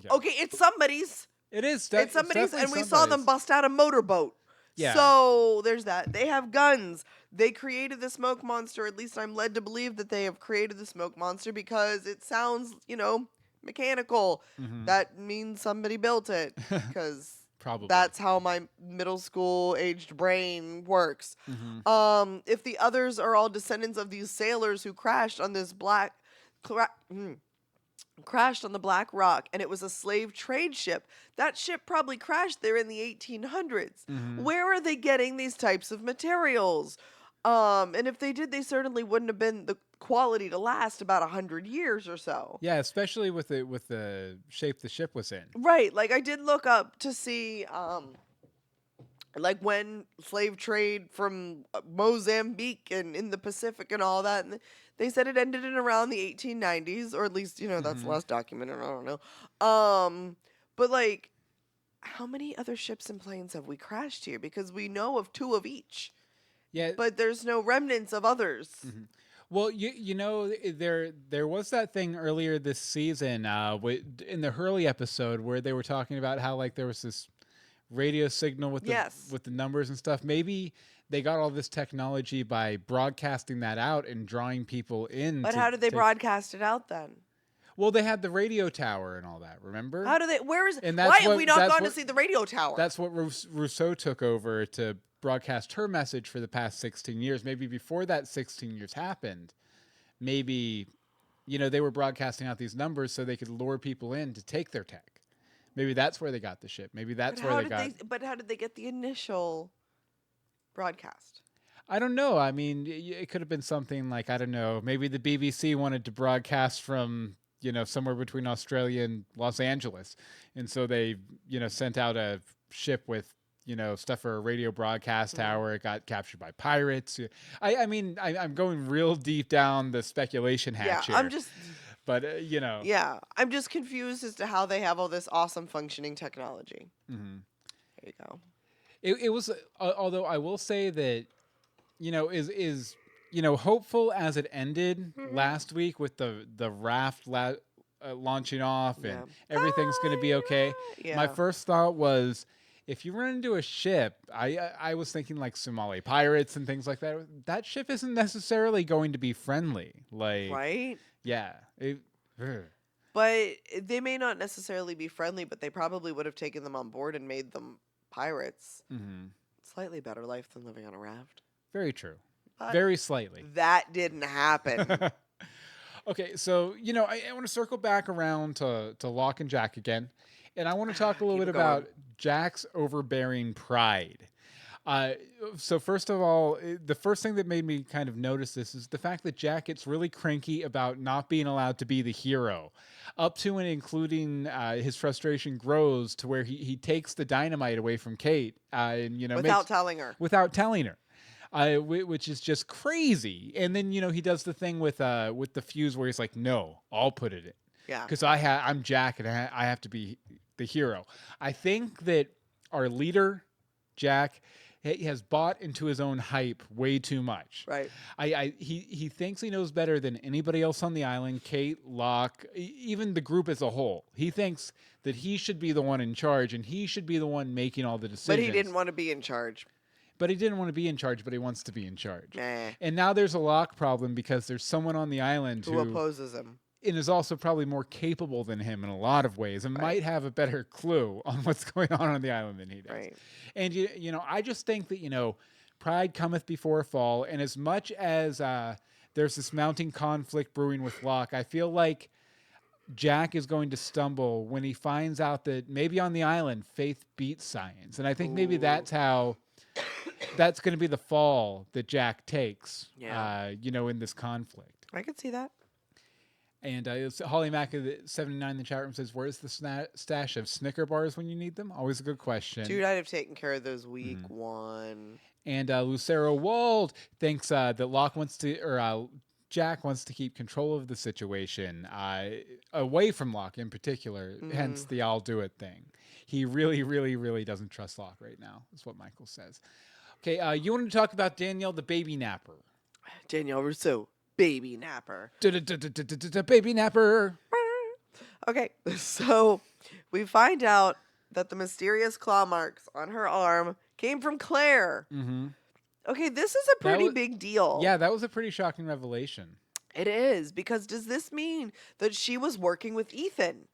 A: Okay, it's somebody's.
B: It is.
A: It's somebody's, and we saw them bust out a motorboat.
B: Yeah.
A: So there's that. They have guns. They created the smoke monster. At least I'm led to believe that they have created the smoke monster because it sounds, mechanical. That means somebody built it because
B: Probably.
A: that's how my middle school aged brain works. If the others are all descendants of these sailors who crashed on this crashed on the Black Rock, and it was a slave trade ship. That ship probably crashed there in the 1800s. Where are they getting these types of materials? And if they did, they certainly wouldn't have been the quality to last about 100 years or so.
B: Yeah, especially with the shape the ship was in.
A: Right. Like, I did look up to see, when slave trade from Mozambique and in the Pacific and all that, and they said it ended in around the 1890s, or at least, that's the last documented. I don't know. But, how many other ships and planes have we crashed here? Because we know of 2 of each.
B: Yeah.
A: But there's no remnants of others.
B: Well, there was that thing earlier this season in the Hurley episode where they were talking about how, there was this radio signal with the numbers and stuff. Maybe they got all this technology by broadcasting that out and drawing people in.
A: But how did they broadcast it out then?
B: Well, they had the radio tower and all that, remember?
A: How do they, where is,
B: and
A: why have we not gone to see the radio tower?
B: That's what Rousseau took over to broadcast her message for the past 16 years. Maybe before that 16 years happened, maybe, they were broadcasting out these numbers so they could lure people in to take their tech. Maybe that's where they got the ship. Maybe that's where they got...
A: But how did they get the initial broadcast?
B: I don't know. I mean, it could have been something like, I don't know, maybe the BBC wanted to broadcast from, somewhere between Australia and Los Angeles. And so they, sent out a ship with, stuff for a radio broadcast tower. It got captured by pirates. I'm going real deep down the speculation hatch here.
A: I'm just...
B: But,
A: Yeah, I'm just confused as to how they have all this awesome functioning technology. There you go.
B: It was, although I will say that, is hopeful as it ended last week with the raft launching off and everything's going to be okay.
A: Yeah.
B: My first thought was, if you run into a ship, I was thinking like Somali pirates and things like that. That ship isn't necessarily going to be friendly. Like,
A: Right?
B: yeah. Ugh.
A: But they may not necessarily be friendly, but they probably would have taken them on board and made them pirates.
B: Mhm.
A: Slightly better life than living on a raft.
B: Very true.
A: But
B: Very slightly.
A: that didn't happen.
B: Okay, so I want to circle back around to Locke and Jack again, and I want to talk a little
A: Keep
B: bit
A: it going.
B: about Jack's overbearing pride. So first of all, the first thing that made me kind of notice this is the fact that Jack gets really cranky about not being allowed to be the hero, up to and including his frustration grows to where he takes the dynamite away from Kate, and
A: Without telling her.
B: without telling her. Which is just crazy. And then he does the thing with the fuse where he's like, "No, I'll put it in
A: Yeah.
B: because I'm Jack and I have to be the hero." I think that our leader, Jack, he has bought into his own hype way too much.
A: Right.
B: He thinks he knows better than anybody else on the island. Kate, Locke, even the group as a whole. He thinks that he should be the one in charge and he should be the one making all the decisions.
A: But he didn't want to be in charge.
B: But he didn't want to be in charge, but he wants to be in charge.
A: Nah.
B: And now there's a Locke problem because there's someone on the island
A: Who opposes him.
B: and is also probably more capable than him in a lot of ways and might have a better clue on what's going on the island than he does.
A: Right.
B: And I just think that pride cometh before a fall, and as much as there's this mounting conflict brewing with Locke, I feel like Jack is going to stumble when he finds out that maybe on the island faith beats science. And I think maybe that's going to be the fall that Jack takes, in this conflict.
A: I could see that.
B: And Holly Mack of 79 in the chat room says, "Where's the stash of Snicker bars when you need them?" Always a good question.
A: Dude, I'd have taken care of those week one.
B: And Lucero Wald thinks that Locke wants to, or Jack wants to keep control of the situation away from Locke in particular, hence the "I'll do it" thing. He really, really, really doesn't trust Locke right now, is what Michael says. Okay, you wanted to talk about Danielle, the baby napper.
A: Danielle Rousseau, baby napper.
B: Baby napper.
A: Okay, so we find out that the mysterious claw marks on her arm came from Claire.
B: Mm-hmm.
A: Okay, this is a pretty big deal.
B: Yeah, that was a pretty shocking revelation.
A: It is, because does this mean that she was working with Ethan?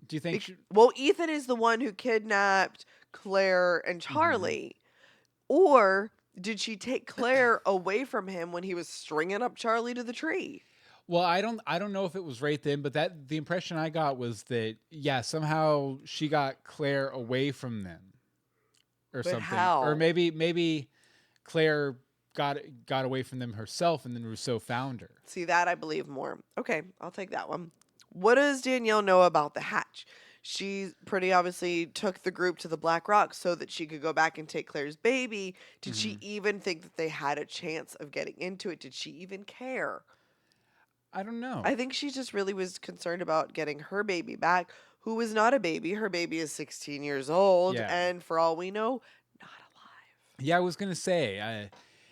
B: Do you think?
A: Well, Ethan is the one who kidnapped Claire and Charlie. Or did she take Claire away from him when he was stringing up Charlie to the tree?
B: Well, I don't know if it was right then, but the impression I got was that somehow she got Claire away from them, or
A: But
B: something.
A: how?
B: Or maybe Claire got away from them herself, and then Rousseau found her.
A: See, that I believe more. Okay, I'll take that one. What does Danielle know about the hatch? She pretty obviously took the group to the Black Rock so that she could go back and take Claire's baby. Did she even think that they had a chance of getting into it? Did she even care?
B: I don't know.
A: I think she just really was concerned about getting her baby back, who is not a baby. Her baby is 16 years old,
B: Yeah.
A: and for all we know, not alive.
B: Yeah, I was gonna say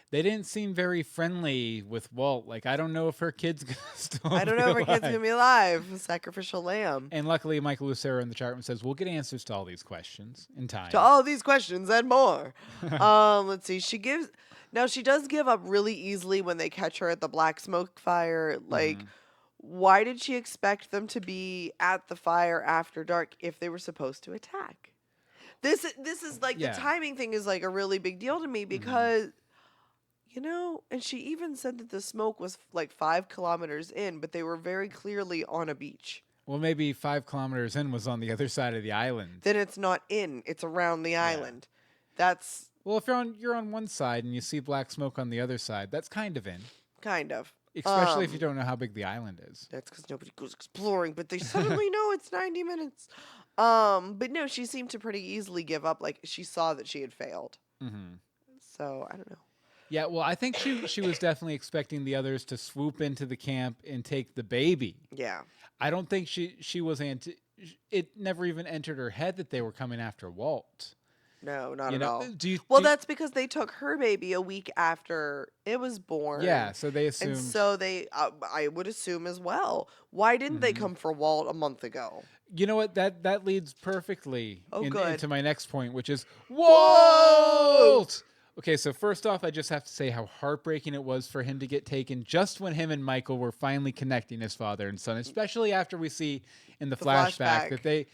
B: they didn't seem very friendly with Walt. Like, I don't know if her kid's gonna still.
A: I don't know if her kid's going to be alive. Sacrificial lamb.
B: And luckily, Michael Lucero in the chat room says we'll get answers to all these questions in time.
A: To all these questions and more. Let's see. She does give up really easily when they catch her at the black smoke fire. Like, why did she expect them to be at the fire after dark if they were supposed to attack? This is like the timing thing is like a really big deal to me because, and she even said that the smoke was like 5 kilometers in, but they were very clearly on a beach.
B: Well, maybe 5 kilometers in was on the other side of the island.
A: Then it's not in; it's around the island. That's
B: Well, if you're on one side and you see black smoke on the other side, that's kind of in.
A: kind of.
B: Especially if you don't know how big the island is.
A: That's because nobody goes exploring, but they suddenly know it's 90 minutes. But no, she seemed to pretty easily give up. Like, she saw that she had failed.
B: Mm-hmm.
A: So, I don't know.
B: Yeah, well, I think she was definitely expecting the others to swoop into the camp and take the baby.
A: Yeah.
B: I don't think she was it never even entered her head that they were coming after Walt.
A: No, not
B: You
A: at
B: know,
A: all.
B: do you?
A: Well, that's because they took her baby a week after it was born.
B: Yeah, so they
A: And
B: assumed.
A: so they, I would assume as well. Why didn't they
B: Mhm.
A: come for Walt a month ago?
B: You know what? That leads perfectly
A: Oh, good.
B: into my next point, which is
A: Whoa!
B: Walt. Okay, so first off, I just have to say how heartbreaking it was for him to get taken just when him and Michael were finally connecting as father and son, especially after we see in the
A: The
B: flashback that
A: flashback.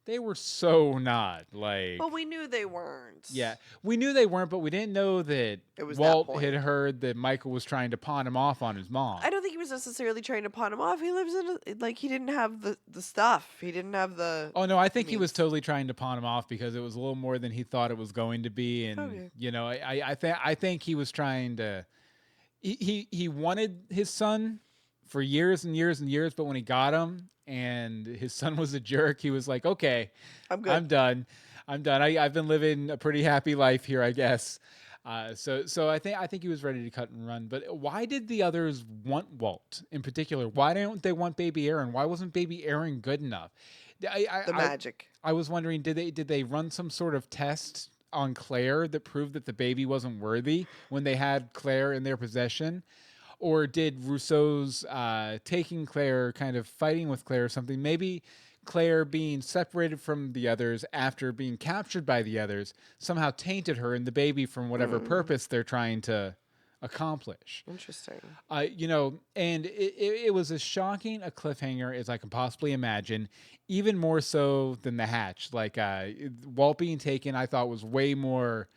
B: they were so not like.
A: But we knew they weren't.
B: Yeah, we knew they weren't, but we didn't know that
A: It was that
B: Walt
A: point.
B: had heard that Michael was trying to pawn him off on his mom.
A: I don't think he was necessarily trying to pawn him off. He lives in like he didn't have the stuff. He didn't have the.
B: Oh no, I think he was
A: means.
B: totally trying to pawn him off because it was a little more than he thought it was going to be, and
A: Okay.
B: you know, I think he was trying to. He wanted his son for years and years and years, but when he got him and his son was a jerk, he was like, "Okay,
A: I'm good.
B: I'm done. I'm done. I've been living a pretty happy life here, I guess." So I think he was ready to cut and run. But why did the others want Walt in particular? Why don't they want Baby Aaron? Why wasn't Baby Aaron good enough?
A: The magic.
B: I was wondering, did they run some sort of test on Claire that proved that the baby wasn't worthy when they had Claire in their possession? Or did Rousseau's taking Claire, kind of fighting with Claire or something, maybe Claire being separated from the others after being captured by the others somehow tainted her and the baby from whatever purpose they're trying to accomplish?
A: Interesting.
B: You know, and it was as shocking a cliffhanger as I can possibly imagine, even more so than the hatch. Like Walt being taken, I thought was way more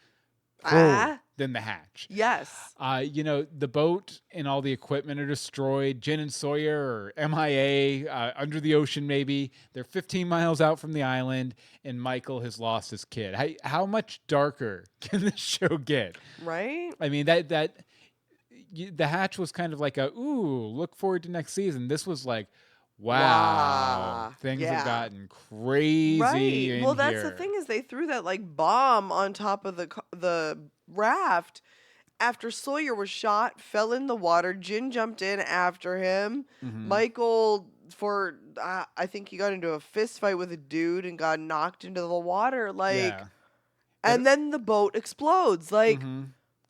B: than the hatch.
A: Yes.
B: You know, the boat and all the equipment are destroyed. Jen and Sawyer are MIA, under the ocean maybe. They're 15 miles out from the island, and Michael has lost his kid. How much darker can this show get?
A: Right.
B: I mean, the hatch was kind of like look forward to next season. This was like, wow. Things have gotten crazy.
A: Right. Well, that's the
B: here.
A: thing is they threw that like bomb on top of the raft after Sawyer was shot, fell in the water. Jin jumped in after him.
B: Mhm.
A: Michael, for I think he got into a fist fight with a dude and got knocked into the water. Like,
B: Yeah.
A: and then the boat explodes. Like,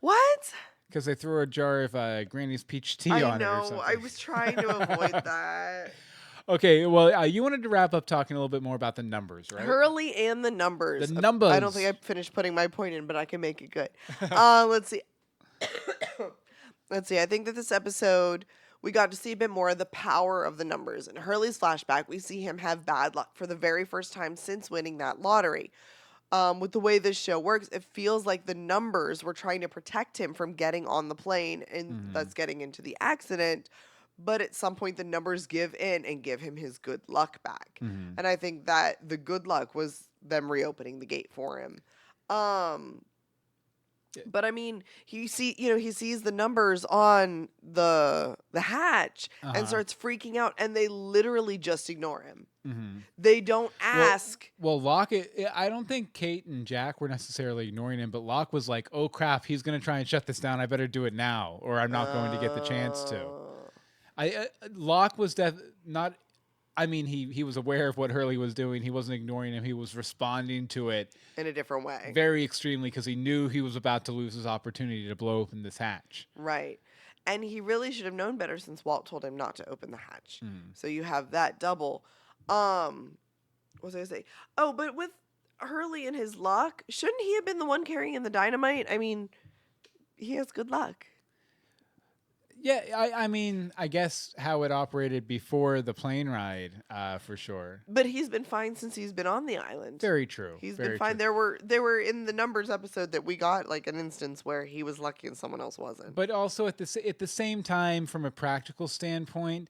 A: what?
B: Because they threw a jar of Granny's peach tea
A: I
B: on it or
A: know.
B: something.
A: I was trying to avoid that.
B: Okay, well, you wanted to wrap up talking a little bit more about the numbers, right?
A: Hurley and the numbers.
B: The numbers.
A: I don't think I finished putting my point in, but I can make it good. Let's see. Let's see. I think that this episode, we got to see a bit more of the power of the numbers. In Hurley's flashback, we see him have bad luck for the very first time since winning that lottery. With the way this show works, it feels like the numbers were trying to protect him from getting on the plane and thus getting into the accident. But at some point, the numbers give in and give him his good luck back. And I think that the good luck was them reopening the gate for him. But I mean, he sees the numbers on the hatch and starts freaking out, and they literally just ignore him. They don't ask.
B: Well, Locke, I don't think Kate and Jack were necessarily ignoring him, but Locke was like, "Oh crap, he's going to try and shut this down. I better do it now, or I'm not going to get the chance to." Locke was not. I mean, he was aware of what Hurley was doing. He wasn't ignoring him. He was responding to it
A: In a different way.
B: very extremely because he knew he was about to lose his opportunity to blow open this hatch.
A: Right. And he really should have known better since Walt told him not to open the hatch. So you have that double. What was I going to say? Oh, but with Hurley and his luck, shouldn't he have been the one carrying the dynamite? I mean, he has good luck.
B: Yeah, I mean, I guess how it operated before the plane ride, for sure.
A: But he's been fine since he's been on the island.
B: Very true.
A: He's
B: very
A: been fine.
B: true.
A: There were in the numbers episode that we got like an instance where he was lucky and someone else wasn't.
B: But also at the same time, from a practical standpoint,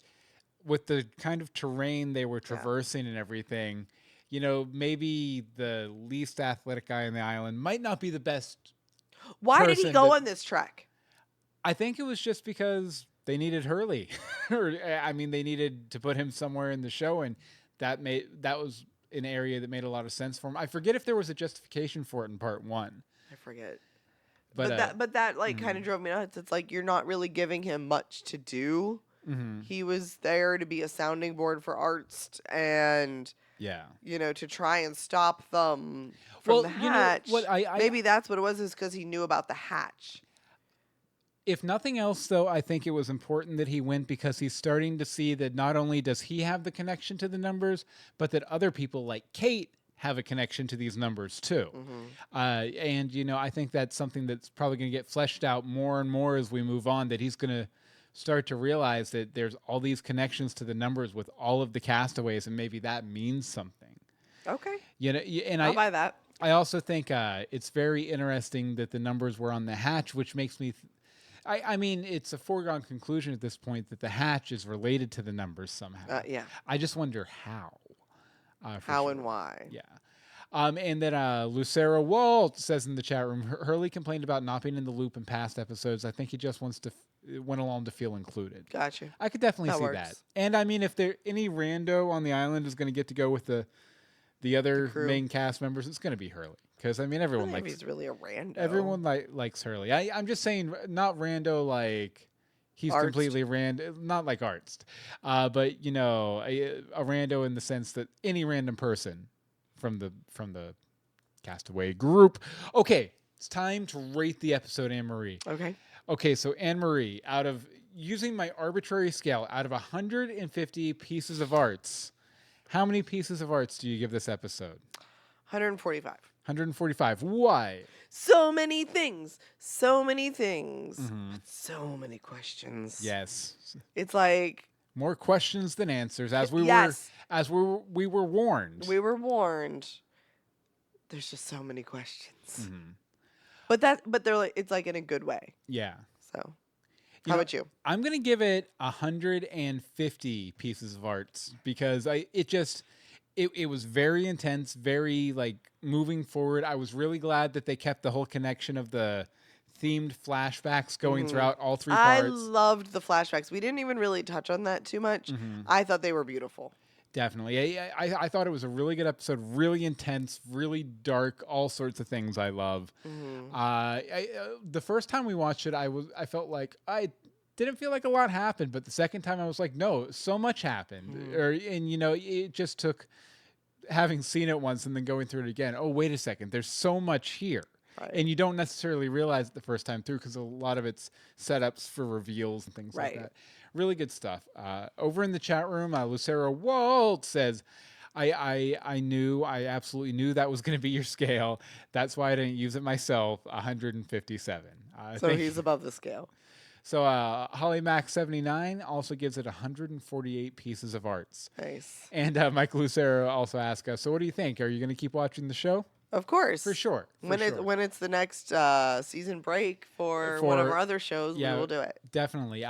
B: with the kind of terrain they were traversing and everything, you know, maybe the least athletic guy on the island might not be the best.
A: Why did he
B: person
A: go
B: that-
A: on this trek?
B: I think it was just because they needed Hurley, or I mean, they needed to put him somewhere in the show, and that was an area that made a lot of sense for him. I forget if there was a justification for it in part one.
A: I forget.
B: But
A: But that like kind of drove me nuts. It's like you're not really giving him much to do.
B: Mm-hmm.
A: He was there to be a sounding board for Arzt and,
B: Yeah.
A: to try and stop them from
B: Well,
A: the
B: you know
A: hatch.
B: what?
A: Maybe that's what it was, is because he knew about the hatch.
B: If nothing else, though, I think it was important that he went because he's starting to see that not only does he have the connection to the numbers, but that other people like Kate have a connection to these numbers too. And, I think that's something that's probably going to get fleshed out more and more as we move on, that he's going to start to realize that there's all these connections to the numbers with all of the castaways, and maybe that means something.
A: Okay.
B: And
A: I'll buy that.
B: I also think it's very interesting that the numbers were on the hatch, which makes me... I mean, it's a foregone conclusion at this point that the hatch is related to the numbers somehow.
A: Yeah.
B: I just wonder how.
A: How and why.
B: Yeah. And then Lucero Walt says in the chat room, Hurley complained about not being in the loop in past episodes. I think he just went along to feel included.
A: Gotcha.
B: I could definitely
A: That
B: see
A: works.
B: that. And I mean, if there any rando on the island is going to get to go with the other
A: crew.
B: main cast members, it's going to be Hurley. Because, I mean,
A: I
B: everyone
A: don't know if
B: likes...
A: he's really a rando.
B: Everyone likes Hurley. I'm just saying, not rando like he's
A: Arzt.
B: completely not like Arzt, but a rando in the sense that any random person from the Castaway group. Okay, it's time to rate the episode, Anne Marie. Okay, so Anne Marie, using my arbitrary scale, out of 150 pieces of arts, how many pieces of arts do you give this episode?
A: 145.
B: 145. Why?
A: So many things. So many things.
B: Mm-hmm.
A: So many questions.
B: Yes.
A: It's like
B: More questions than answers, as we
A: Yes.
B: we were warned.
A: we were warned. There's just so many questions.
B: Mhm.
A: But they're like, it's like in a good way.
B: Yeah.
A: So
B: You
A: how
B: know,
A: about you?
B: I'm gonna give it 150 pieces of arts because it was very intense, very like moving forward. I was really glad that they kept the whole connection of the themed flashbacks going throughout all three
A: I
B: parts.
A: loved the flashbacks. We didn't even really touch on that too much. I thought they were beautiful.
B: Definitely. I thought it was a really good episode, really intense, really dark, all sorts of things I love. The first time we watched it, I felt like I didn't feel like a lot happened, but the second time I was like, no, so much happened. It just took having seen it once and then going through it again. Oh, wait a second, there's so much here.
A: Right.
B: And you don't necessarily realize it the first time through because a lot of it's setups for reveals and things like
A: Right.
B: that. Really good stuff. Over in the chat room, Lucero Walt says, I absolutely knew that was going to be your scale. That's why I didn't use it myself. 157.
A: So he's above the scale.
B: So Holly Mac 79 also gives it 148 pieces of arts.
A: Nice.
B: And Mike Lucero also asked us, so what do you think? Are you going to keep watching the show?
A: Of course.
B: For sure.
A: When it's the next season break for one of our other shows, we will do it.
B: Definitely.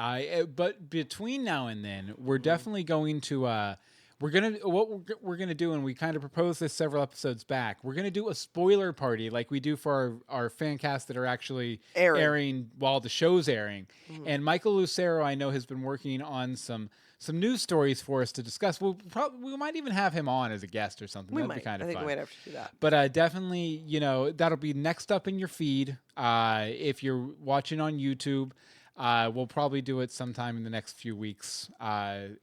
B: But between now and then, we're definitely going to we're gonna do, and we kind of proposed this several episodes back. We're gonna do a spoiler party like we do for our fan cast that are actually airing while the show's airing. And Michael Lucero, I know, has been working on some news stories for us to discuss. We might even have him on as a guest or something. That'd be kind of fun.
A: I think we might have to do that.
B: But definitely, that'll be next up in your feed. If you're watching on YouTube, we'll probably do it sometime in the next few weeks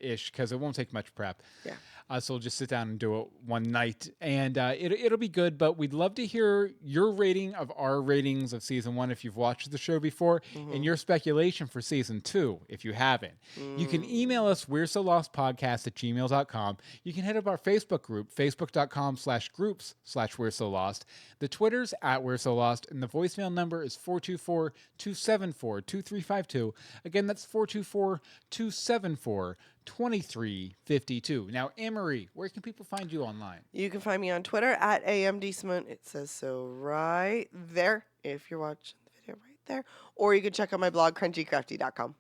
B: ish because it won't take much prep.
A: Yeah.
B: So we'll just sit down and do it one night, and it'll be good. But we'd love to hear your rating of our ratings of season 1 if you've watched the show before, and your speculation for season 2 if you haven't. You can email us we'resolostpodcast@gmail.com. You can hit up our Facebook group, facebook.com/groups/we'reSoLost. The Twitter's @we'reSoLost, and the voicemail number is 424-274-2352. Again, that's 424-274-2352. Now, Anne-Marie, where can people find you online?
A: You can find me on Twitter @DeSimone. It says so right there if you're watching the video right there. Or you can check out my blog, crunchycrafty.com.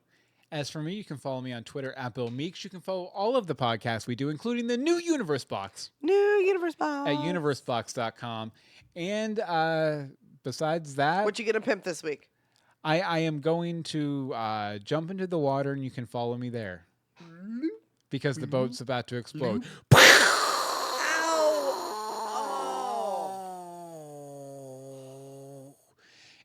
B: As for me, you can follow me on Twitter @BillMeeks. You can follow all of the podcasts we do, including the new Universe Box
A: New Universe Box.
B: at universebox.com. And besides that,
A: What you gonna pimp this week?
B: I am going to jump into the water, and you can follow me there. Because the boat's about to explode.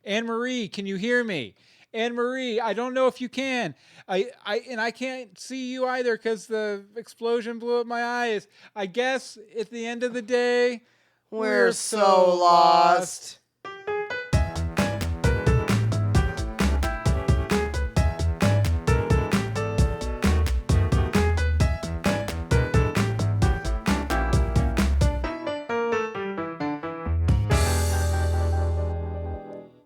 B: Anne-Marie, can you hear me? Anne Marie, I don't know if you can. I can't see you either because the explosion blew up my eyes. I guess at the end of the day,
A: We're so lost.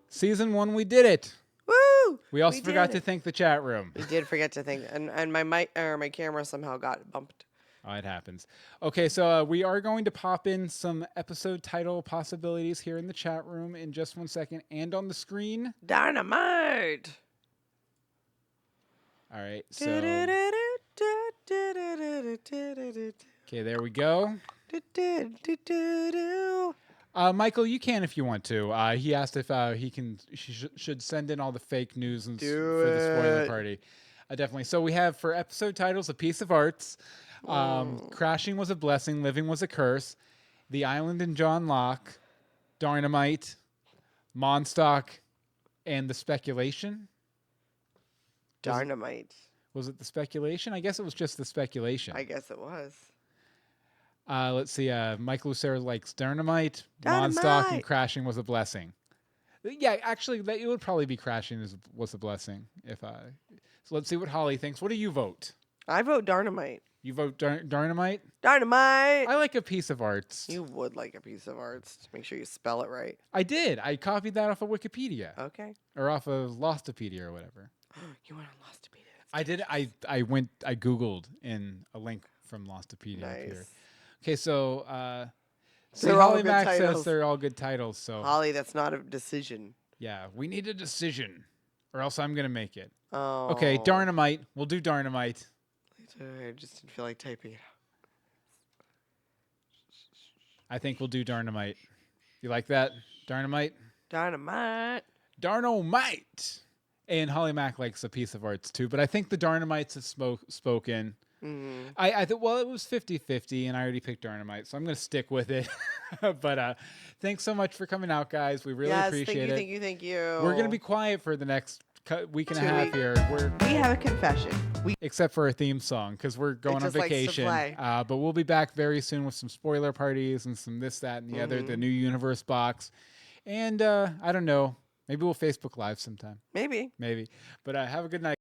B: Season 1, we did it.
A: Woo!
B: We also
A: did
B: forgot to
A: it.
B: thank the chat room.
A: We did forget to think, and my mic or my camera somehow got bumped.
B: Oh, it happens. Okay, so we are going to pop in some episode title possibilities here in the chat room in just 1 second and on the screen.
A: Dynamite.
B: All right, so okay, there we go. Michael, you can if you want to. He asked if should send in all the fake news and for the spoiler party. Definitely. So we have for episode titles A Piece of Arts, Crashing Was a Blessing, Living Was a Curse, The Island and John Locke, Darnamite, Monstock, and The Speculation.
A: Dynamite.
B: Was it The Speculation? I guess it was just The Speculation.
A: I guess it was.
B: Let's see. Mike Lucero likes Darnamite,
A: Dynamite.
B: Monstock, and Crashing Was a Blessing. Yeah, actually, it would probably be Crashing was a Blessing. So let's see what Holly thinks. What do you vote?
A: I vote Darnamite.
B: You vote Darnamite?
A: Dynamite.
B: I like A Piece of Arts.
A: You would like A Piece of Arts. Make sure you spell it right.
B: I did. I copied that off of Wikipedia.
A: Okay.
B: Or off of Lostopedia or whatever.
A: You went on Lostopedia.
B: I did. I Googled in a link from Lostopedia up here.
A: Nice.
B: Okay, so
A: They're all
B: Holly
A: good
B: Mack
A: titles.
B: says they're all good titles. So
A: Holly, that's not a decision.
B: yeah, we need a decision, or else I'm gonna make it.
A: Oh.
B: Okay, Darnamite. We'll do Darnamite.
A: I just didn't feel like typing it out.
B: I think we'll do Darnamite. You like that? Darnamite?
A: Dynamite.
B: Darnamite! And Holly Mack likes A Piece of Arts too, but I think the Darnamites have spoken.
A: Mm-hmm.
B: I thought, well, it was 50-50, and I already picked Darnamite, so I'm going to stick with it. But thanks so much for coming out, guys. We really appreciate it.
A: Thank you.
B: We're going to be quiet for the next week and a
A: 2
B: half
A: weeks.
B: here.
A: We have a confession.
B: Except for a theme song, because we're going on
A: just likes to
B: vacation.
A: play.
B: But we'll be back very soon with some spoiler parties and some this, that, and the other, the new universe box. And I don't know, maybe we'll Facebook Live sometime.
A: Maybe.
B: Maybe. But have a good night.